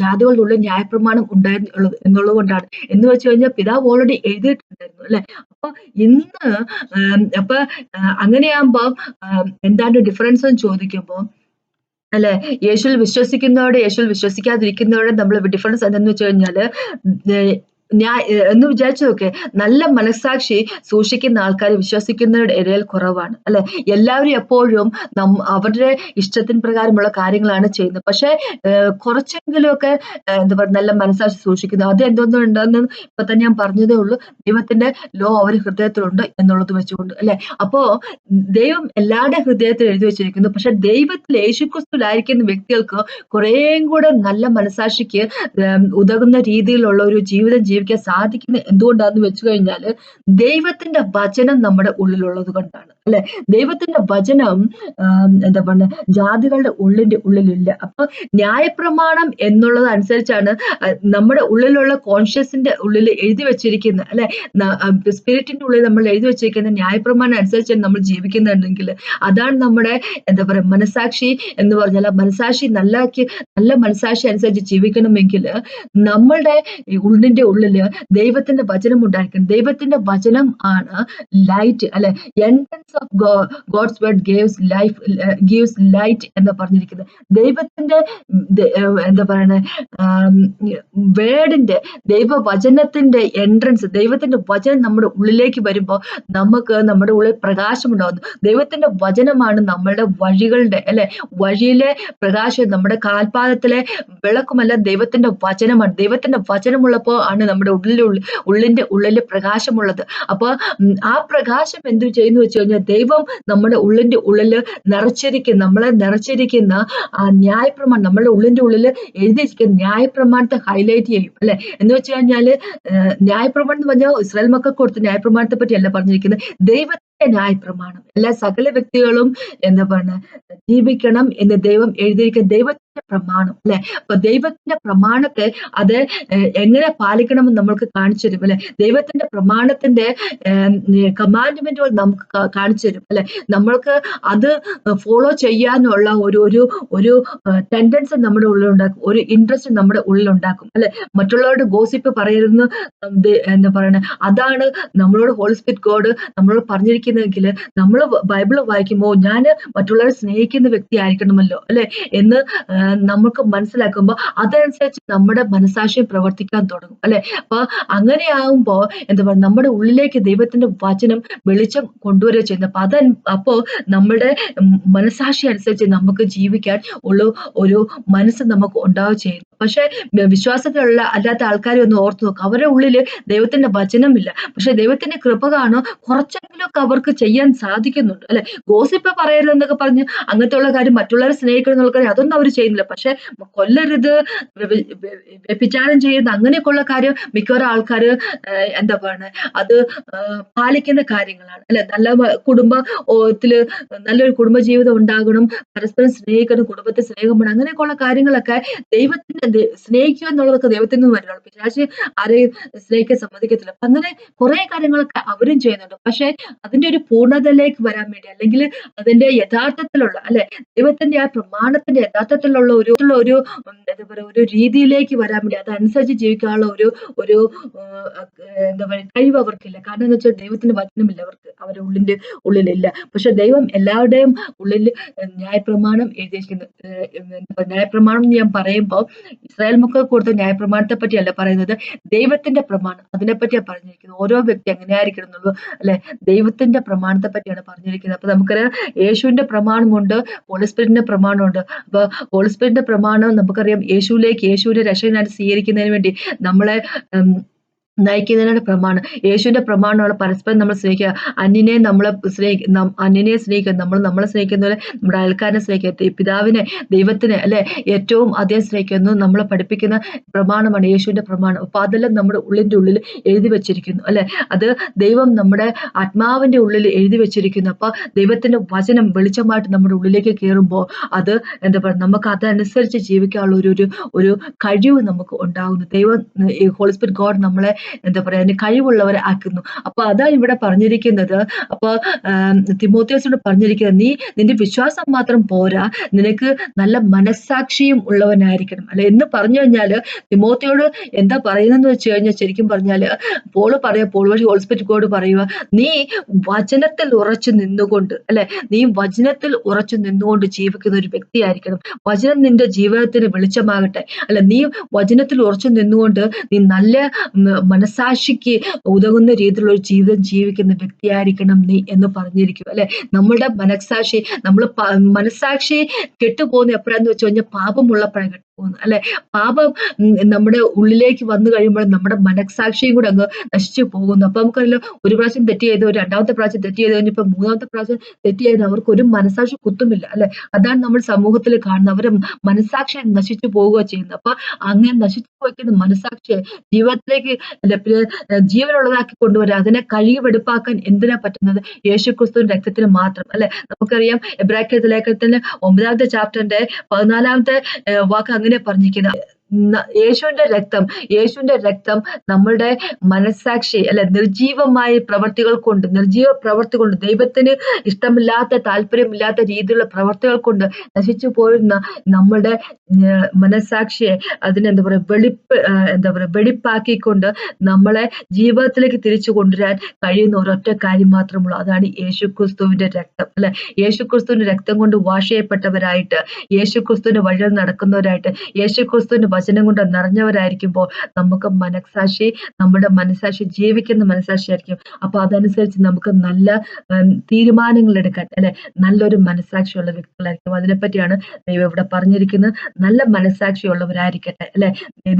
ജാതികളുടെ ഉള്ളിൽ ന്യായപ്രമാണം ഉണ്ടായിരുന്നു എന്നുള്ളത് കൊണ്ടാണ്. എന്ന് വെച്ച് കഴിഞ്ഞാൽ പിതാവ് ഓൾറെഡി എഴുതിയിട്ടുണ്ടായിരുന്നു, അല്ലെ? അപ്പൊ ഇന്ന് അപ്പൊ അങ്ങനെയാകുമ്പോ എന്താണ് ഡിഫറൻസ് എന്ന് ചോദിക്കുമ്പോ, അല്ലെ, യേശുവിൽ വിശ്വസിക്കുന്നവരോട് യേശുവിൽ വിശ്വസിക്കാതിരിക്കുന്നവരോട് നമ്മൾ ഡിഫറൻസ് എന്താന്ന് വെച്ച് കഴിഞ്ഞാല്, എന്ന് വിചാരിച്ചു നോക്കെ, നല്ല മനസ്സാക്ഷി സൂക്ഷിക്കുന്ന ആൾക്കാർ വിശ്വസിക്കുന്നവരുടെ ഇടയിൽ കുറവാണ് അല്ലെ. എല്ലാവരും എപ്പോഴും അവരുടെ ഇഷ്ടത്തിന് പ്രകാരമുള്ള കാര്യങ്ങളാണ് ചെയ്യുന്നത്. പക്ഷെ കുറച്ചെങ്കിലുമൊക്കെ എന്താ പറയുക, നല്ല മനസ്സാക്ഷി സൂക്ഷിക്കുന്നു. അത് എന്തൊന്നുണ്ടെന്ന് ഇപ്പൊ തന്നെ ഞാൻ പറഞ്ഞതേ ഉള്ളൂ. ദൈവത്തിന്റെ ലോ അവർ ഹൃദയത്തിലുണ്ട് എന്നുള്ളത് വെച്ചുകൊണ്ട് അല്ലെ. അപ്പോ ദൈവം എല്ലാവരുടെ ഹൃദയത്തിൽ എഴുതി വെച്ചിരിക്കുന്നു. പക്ഷെ ദൈവത്തിൽ യേശുക്രിസ്തുവിലായിരിക്കുന്ന വ്യക്തികൾക്ക് കുറേയും കൂടെ നല്ല മനസ്സാക്ഷിക്ക് ഉതകുന്ന രീതിയിലുള്ള ഒരു ജീവിതം ജീവിക്കാൻ സാധിക്കുന്നത് എന്തുകൊണ്ടാന്ന് വെച്ചു കഴിഞ്ഞാൽ, ദൈവത്തിന്റെ വചനം നമ്മുടെ ഉള്ളിലുള്ളത് കൊണ്ടാണ് അല്ലെ. ദൈവത്തിന്റെ വചനം എന്താ പറയുക, ജാതികളുടെ ഉള്ളിലില്ല. അപ്പൊ ന്യായപ്രമാണം എന്നുള്ളത് അനുസരിച്ചാണ് നമ്മുടെ ഉള്ളിലുള്ള കോൺഷ്യസിന്റെ ഉള്ളിൽ എഴുതി വെച്ചിരിക്കുന്ന അല്ലെ, സ്പിരിറ്റിന്റെ ഉള്ളിൽ നമ്മൾ എഴുതി വെച്ചിരിക്കുന്ന ന്യായപ്രമാണം അനുസരിച്ച് നമ്മൾ ജീവിക്കുന്നുണ്ടെങ്കിൽ അതാണ് നമ്മുടെ എന്താ പറയുക മനസാക്ഷി എന്ന് പറഞ്ഞാൽ. മനസാക്ഷി നല്ല മനസാക്ഷി അനുസരിച്ച് ജീവിക്കണമെങ്കിൽ നമ്മളുടെ ഉള്ളിന്റെ ഉള്ളില് ദൈവത്തിന്റെ വചനം ഉണ്ടായിരിക്കണം. ദൈവത്തിന്റെ വചനം ആണ് ലൈറ്റ് അല്ലെ. Entrance of God's word gives light എന്ന് പറഞ്ഞിരിക്കുന്നത്. ദൈവത്തിന്റെ എന്താ പറയണേ, വേർഡിന്റെ ദൈവവചനത്തിന്റെ എൻട്രൻസ്, ദൈവത്തിന്റെ വചനം നമ്മുടെ ഉള്ളിലേക്ക് വരുമ്പോൾ നമുക്ക് നമ്മുടെ ഉള്ളിൽ പ്രകാശം ഉണ്ടാകുന്നു. ദൈവത്തിന്റെ വചനമാണ് നമ്മളുടെ വഴികളുടെ അല്ലെ, വഴിയിലെ പ്രകാശം, നമ്മുടെ കാൽപാദത്തിലെ വിളക്കുമല്ല ദൈവത്തിന്റെ വചനമാണ്. ദൈവത്തിന്റെ വചനമുള്ളപ്പോൾ ആണ് നമ്മുടെ ഉള്ളിന്റെ ഉള്ളിൽ പ്രകാശമുള്ളത്. അപ്പൊ ആ പ്രകാശം എന്ത് ചെയ്യുന്നു വെച്ച് കഴിഞ്ഞാൽ, ദൈവം നമ്മുടെ ഉള്ളിന്റെ ഉള്ളിൽ നമ്മളെ നിറച്ചിരിക്കുന്ന ആ ന്യായപ്രമാണം, നമ്മുടെ ഉള്ളിന്റെ ഉള്ളിൽ എഴുതിയിരിക്കുന്ന ന്യായപ്രമാണത്തെ ഹൈലൈറ്റ് ചെയ്യും അല്ലെ. എന്ന് വെച്ച് കഴിഞ്ഞാല് ന്യായപ്രമാണം എന്ന് പറഞ്ഞാൽ ഇസ്രായേൽ മക്കൾക്ക് കൊടുത്ത ന്യായപ്രമാണത്തെ പറ്റിയല്ല പറഞ്ഞിരിക്കുന്നത്, ദൈവത്തിന്റെ ന്യായപ്രമാണം. എല്ലാ സകല വ്യക്തികളും എന്താ പറയുക ജീവിക്കണം എന്ന് ദൈവം എഴുതിയിരിക്കുന്ന ദൈവത്തിന്റെ പ്രമാണം അല്ലെ. അപ്പൊ ദൈവത്തിന്റെ പ്രമാണത്തെ അത് എങ്ങനെ പാലിക്കണമെന്ന് നമ്മൾക്ക് കാണിച്ചു തരും അല്ലെ. ദൈവത്തിന്റെ പ്രമാണത്തിന്റെ കമാൻഡ്മെന്റുകൾ നമുക്ക് കാണിച്ചു തരും അല്ലെ. നമ്മൾക്ക് അത് ഫോളോ ചെയ്യാനുള്ള ഒരു ടെൻഡൻസി നമ്മുടെ ഉള്ളിലുണ്ടാക്കും, ഒരു ഇൻട്രസ്റ്റ് നമ്മുടെ ഉള്ളിലുണ്ടാക്കും അല്ലെ. മറ്റുള്ളവരുടെ ഗോസിപ്പ് പറയുന്ന എന്താ പറയണ, അതാണ് നമ്മളോട് ഹോളി സ്പിരിറ്റ് ഗോഡ് നമ്മളോട് പറഞ്ഞിരിക്കുന്നതെങ്കിൽ നമ്മൾ ബൈബിള് വായിക്കുമ്പോൾ ഞാൻ മറ്റുള്ളവരെ സ്നേഹിക്കുന്ന വ്യക്തി ആയിരിക്കണമല്ലോ അല്ലെ എന്ന് നമുക്ക് മനസ്സിലാക്കുമ്പോൾ അതനുസരിച്ച് നമ്മുടെ മനസാക്ഷിയെ പ്രവർത്തിക്കാൻ തുടങ്ങും അല്ലെ. അപ്പൊ അങ്ങനെയാകുമ്പോ എന്താ പറയുക, നമ്മുടെ ഉള്ളിലേക്ക് ദൈവത്തിന്റെ വചനം വെളിച്ചം കൊണ്ടുവരിക ചെയ്യുന്നത്. അപ്പോ നമ്മുടെ മനസാക്ഷി അനുസരിച്ച് നമുക്ക് ജീവിക്കാൻ ഉള്ള ഒരു മനസ്സ് നമുക്ക് ഉണ്ടാവുക ചെയ്യുന്നു. പക്ഷെ വിശ്വാസത്തിലുള്ള അല്ലാത്ത ആൾക്കാരെ ഒന്ന് ഓർത്തു നോക്കുക, അവരുടെ ഉള്ളില് ദൈവത്തിന്റെ വചനമില്ല. പക്ഷെ ദൈവത്തിന്റെ കൃപ കാണോ കുറച്ചെങ്കിലുമൊക്കെ അവർക്ക് ചെയ്യാൻ സാധിക്കുന്നുണ്ട് അല്ലെ. ഗോസിപ്പ് പറയരുതെന്നൊക്കെ പറഞ്ഞ് അങ്ങനത്തെ ഉള്ള കാര്യം, മറ്റുള്ളവരെ സ്നേഹിക്കണം എന്നുള്ള കാര്യം, അതൊന്നും അവർ ചെയ്യുന്നില്ല. പക്ഷെ കൊല്ലരുത്, വ്യഭിചാരം ചെയ്യുന്നത്, അങ്ങനെയൊക്കെയുള്ള കാര്യം മിക്കവാറും ആൾക്കാര് എന്താ പറയുക അത് പാലിക്കുന്ന കാര്യങ്ങളാണ് അല്ലെ. നല്ല കുടുംബത്തില് നല്ലൊരു കുടുംബജീവിതം ഉണ്ടാകണം, പരസ്പരം സ്നേഹിക്കണം, കുടുംബത്തെ സ്നേഹമാണ്, അങ്ങനെയൊക്കെയുള്ള കാര്യങ്ങളൊക്കെ ദൈവത്തിന്റെ സ്നേഹിക്കുക എന്നുള്ളതൊക്കെ ദൈവത്തിൽ നിന്ന് വരുന്നതാണ്. പിശാച് ആരെയും സ്നേഹിക്കാൻ സമ്മതിക്കത്തില്ല. അപ്പൊ അങ്ങനെ കുറെ കാര്യങ്ങളൊക്കെ അവരും ചെയ്യുന്നുണ്ട്. പക്ഷെ അതിന്റെ ഒരു പൂർണ്ണതയിലേക്ക് വരാൻ വേണ്ടി, അല്ലെങ്കിൽ അതിന്റെ യഥാർത്ഥത്തിലുള്ള അല്ലെ, ദൈവത്തിന്റെ ആ പ്രമാണത്തിന്റെ യഥാർത്ഥത്തിലുള്ള ഒരു എന്താ പറയുക ഒരു രീതിയിലേക്ക് വരാൻ വേണ്ടി, അതനുസരിച്ച് ജീവിക്കാനുള്ള ഒരു എന്താ പറയുക കഴിവ് അവർക്കില്ല. കാരണം എന്ന് വെച്ചാൽ ദൈവത്തിന്റെ വചനമില്ല അവരുടെ ഉള്ളിലില്ല. പക്ഷെ ദൈവം എല്ലാവരുടെയും ഉള്ളിൽ ന്യായപ്രമാണം എഴുതിയിരിക്കുന്നു. ന്യായപ്രമാണം എന്ന് ഞാൻ പറയുമ്പോൾ ഇസ്രായേൽ മക്കൾക്ക് കൊടുത്ത ന്യായപ്രമാണത്തെ പറ്റിയല്ല പറയുന്നത്, ദൈവത്തിന്റെ പ്രമാണം അതിനെപ്പറ്റിയാണ് പറഞ്ഞിരിക്കുന്നത്. ഓരോ വ്യക്തി എങ്ങനെയായിരിക്കണം എന്നുള്ളൂ അല്ലെ, ദൈവത്തിന്റെ പ്രമാണത്തെ പറ്റിയാണ് പറഞ്ഞിരിക്കുന്നത്. അപ്പൊ നമുക്കറിയാം യേശുവിന്റെ പ്രമാണമുണ്ട്, ഹോളി സ്പിരിറ്റിന്റെ പ്രമാണമുണ്ട്. അപ്പൊ ഹോളി സ്പിരിറ്റിന്റെ പ്രമാണം നമുക്കറിയാം യേശുവിന്റെ രക്ഷകനായിട്ട് സ്വീകരിക്കുന്നതിന് വേണ്ടി നമ്മളെ നയിക്കുന്നതിനുള്ള പ്രമാണം. യേശുവിന്റെ പ്രമാണമാണ് പരസ്പരം നമ്മൾ സ്നേഹിക്കുക, അന്യനെ സ്നേഹിക്കുക, നമ്മളെ സ്നേഹിക്കുന്ന പോലെ നമ്മുടെ അയൽക്കാരനെ സ്നേഹിക്കുക, പിതാവിനെ ദൈവത്തിനെ അല്ലെ ഏറ്റവും അധികം സ്നേഹിക്കുന്നു നമ്മളെ പഠിപ്പിക്കുന്ന പ്രമാണമാണ് യേശുവിന്റെ പ്രമാണം. അപ്പൊ അതെല്ലാം നമ്മുടെ ഉള്ളിൽ എഴുതി വെച്ചിരിക്കുന്നു അല്ലെ. അത് ദൈവം നമ്മുടെ ആത്മാവിന്റെ ഉള്ളിൽ എഴുതി വെച്ചിരിക്കുന്നു. അപ്പൊ ദൈവത്തിന്റെ വചനം വെളിച്ചമായിട്ട് നമ്മുടെ ഉള്ളിലേക്ക് കയറുമ്പോൾ അത് എന്താ പറയുക, നമുക്ക് അതനുസരിച്ച് ജീവിക്കാനുള്ള ഒരു കഴിവ് നമുക്ക് ഉണ്ടാകുന്നു. ദൈവം ഹോളി സ്പിരിറ്റ് ഗോഡ് നമ്മളെ എന്താ പറയാ അതിന് കഴിവുള്ളവരെ ആക്കുന്നു. അപ്പൊ അതാ ഇവിടെ പറഞ്ഞിരിക്കുന്നത്. അപ്പൊ തിമോത്തിയോസിനോട് പറഞ്ഞിരിക്കുന്നത്, നീ നിന്റെ വിശ്വാസം മാത്രം പോരാ, നിനക്ക് നല്ല മനസ്സാക്ഷിയും ഉള്ളവനായിരിക്കണം അല്ലെ എന്ന് പറഞ്ഞു കഴിഞ്ഞാല്, തിമോത്തിയോട് എന്താ പറയുന്നതെന്ന് വെച്ച് കഴിഞ്ഞാൽ, ശരിക്കും പറഞ്ഞാല് പോൾ വഴി ഹോളി സ്പിരിറ്റ് ഗോഡ് പറയുക, നീ വചനത്തിൽ ഉറച്ചു നിന്നുകൊണ്ട് അല്ലെ, നീ വചനത്തിൽ ഉറച്ചു നിന്നുകൊണ്ട് ജീവിക്കുന്ന ഒരു വ്യക്തിയായിരിക്കണം. വചനം നിന്റെ ജീവിതത്തിന് വെളിച്ചമാകട്ടെ അല്ലെ. നീ വചനത്തിൽ ഉറച്ചു നിന്നുകൊണ്ട് നീ നല്ല മനസാക്ഷിക്ക് ഉതകുന്ന രീതിയിലുള്ള ഒരു ജീവിതം ജീവിക്കുന്ന വ്യക്തിയായിരിക്കണം നീ എന്ന് പറഞ്ഞിരിക്കും അല്ലെ. നമ്മുടെ മനസാക്ഷി മനസാക്ഷി കെട്ടുപോകുന്ന എപ്പോഴാന്ന് വെച്ച് കഴിഞ്ഞാൽ പാപമുള്ളപ്പോഴാണ് കെട്ടുപോകുന്നത് അല്ലെ. പാപം നമ്മുടെ ഉള്ളിലേക്ക് വന്നു കഴിയുമ്പോൾ നമ്മുടെ മനസാക്ഷിയും കൂടെ അങ്ങ് നശിച്ചു പോകുന്നു. അപ്പൊ നമുക്കറിയാലോ, ഒരു പ്രാവശ്യം തെറ്റ് ചെയ്തു, രണ്ടാമത്തെ പ്രാവശ്യം തെറ്റ് ചെയ്ത് കഴിഞ്ഞപ്പോ മൂന്നാമത്തെ പ്രാവശ്യം തെറ്റ് ചെയ്ത് അവർക്ക് ഒരു മനസാക്ഷി കുത്തുമില്ല അല്ലെ. അതാണ് നമ്മൾ സമൂഹത്തിൽ കാണുന്നത്. അവര് മനസാക്ഷി നശിച്ചു പോവുക ചെയ്യുന്നത്. അപ്പൊ അങ്ങനെ നശിച്ചു പോയിക്കുന്ന മനസാക്ഷിയെ ജീവിതത്തിലേക്ക് ജീവനുള്ളതാക്കി കൊണ്ടുവരാൻ, അതിനെ കഴുകി വെടുപ്പാക്കാൻ എന്തിനാ പറ്റുന്നത്? യേശുക്രിസ്തുവിന്റെ രക്തത്തിന് മാത്രം അല്ലെ. നമുക്കറിയാം എബ്രായർ ലേഖനത്തിന്റെ 9-ാമത്തെ ചാപ്റ്ററിന്റെ 14-ാമത്തെ വാക്ക് അങ്ങനെ പറഞ്ഞിരിക്കുന്നത്, യേശുവിന്റെ രക്തം നമ്മളുടെ മനസാക്ഷി അല്ലെ നിർജീവ പ്രവർത്തി കൊണ്ട് ദൈവത്തിന് ഇഷ്ടമില്ലാത്ത താല്പര്യമില്ലാത്ത രീതിയിലുള്ള പ്രവർത്തികൾ കൊണ്ട് നശിച്ചു പോയിരുന്ന നമ്മളുടെ മനസാക്ഷിയെ അതിനെന്താ പറയുക വെടിപ്പാക്കിക്കൊണ്ട് നമ്മളെ ജീവിതത്തിലേക്ക് തിരിച്ചു കൊണ്ടുവരാൻ കഴിയുന്ന ഒരൊറ്റ കാര്യം മാത്രമുള്ളൂ. അതാണ് യേശുക്രിസ്തുവിന്റെ രക്തം അല്ലെ. യേശുക്രിസ്തുവിന്റെ രക്തം കൊണ്ട് വാഷ് ചെയ്യപ്പെട്ടവരായിട്ട്, യേശുക്രിസ്തുവിന്റെ വഴിയിൽ നടക്കുന്നവരായിട്ട്, യേശുക്രിസ്തുവിന്റെ വചനം കൊണ്ട് നിറഞ്ഞവരായിരിക്കുമ്പോൾ നമുക്ക് നമ്മുടെ മനസാക്ഷി ജീവിക്കുന്ന മനസാക്ഷിയായിരിക്കും. അപ്പൊ അതനുസരിച്ച് നമുക്ക് നല്ല തീരുമാനങ്ങൾ എടുക്കാൻ അല്ലെ, നല്ലൊരു മനസാക്ഷിയുള്ള വ്യക്തികളായിരിക്കും. അതിനെപ്പറ്റിയാണ് ദൈവം ഇവിടെ പറഞ്ഞിരിക്കുന്നത്. നല്ല മനസാക്ഷിയുള്ളവരായിരിക്കട്ടെ അല്ലെ.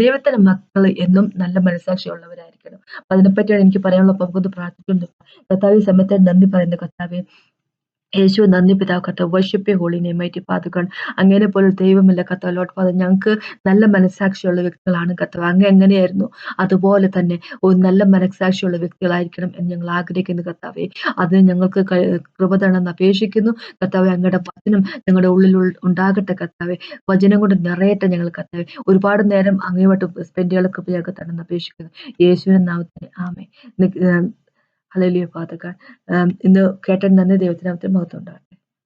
ദൈവത്തിന്റെ മക്കൾ എന്നും നല്ല മനസാക്ഷിയുള്ളവരായിരിക്കണം. അപ്പൊ അതിനെപ്പറ്റിയാണ് എനിക്ക് പറയാനുള്ളത്. അപ്പൊ നമുക്കൊന്ന് പ്രാർത്ഥിക്കുന്നു. കർത്താവേ, ഈ സമയത്ത് നന്ദി പറയുന്നു കർത്താവേ. യേശു നന്ദി പിതാവ് കർത്താവ്. Worship you holy name mighty father God. അങ്ങനെ പോലെ ദൈവമില്ല കർത്താവ്. ലോർഡ് ഫാദർ, ഞങ്ങൾക്ക് നല്ല മനസാക്ഷിയുള്ള വ്യക്തികളാണ് കർത്താവ്. അങ്ങ് എങ്ങനെയായിരുന്നു അതുപോലെ തന്നെ ഒരു നല്ല മനസാക്ഷിയുള്ള വ്യക്തികളായിരിക്കണം എന്ന് ഞങ്ങൾ ആഗ്രഹിക്കുന്നു കർത്താവേ. അതിന് ഞങ്ങൾക്ക് കൃപ തരണമെന്ന് അപേക്ഷിക്കുന്നു കർത്താവേ. അങ്ങയുടെ വചനം ഞങ്ങളുടെ ഉള്ളിൽ ഉണ്ടാകട്ടെ കർത്താവേ. വചനം കൊണ്ട് നിറയട്ടെ ഞങ്ങൾ കർത്താവേ. ഒരുപാട് നേരം അങ്ങേവട്ട് സ്പെൻഡ് ചെയ്യാനുള്ള കൃപ ഞങ്ങൾക്ക് തരണമെന്ന് അപേക്ഷിക്കുന്നു യേശുവിന്റെ നാമത്തിൽ ആമേൻ. Hallelujah father God. ഇന്ന് കേട്ട നന്ദി. ദൈവത്തിനാമത്തിൽ മഹത്വം ഉണ്ടാകട്ടെ.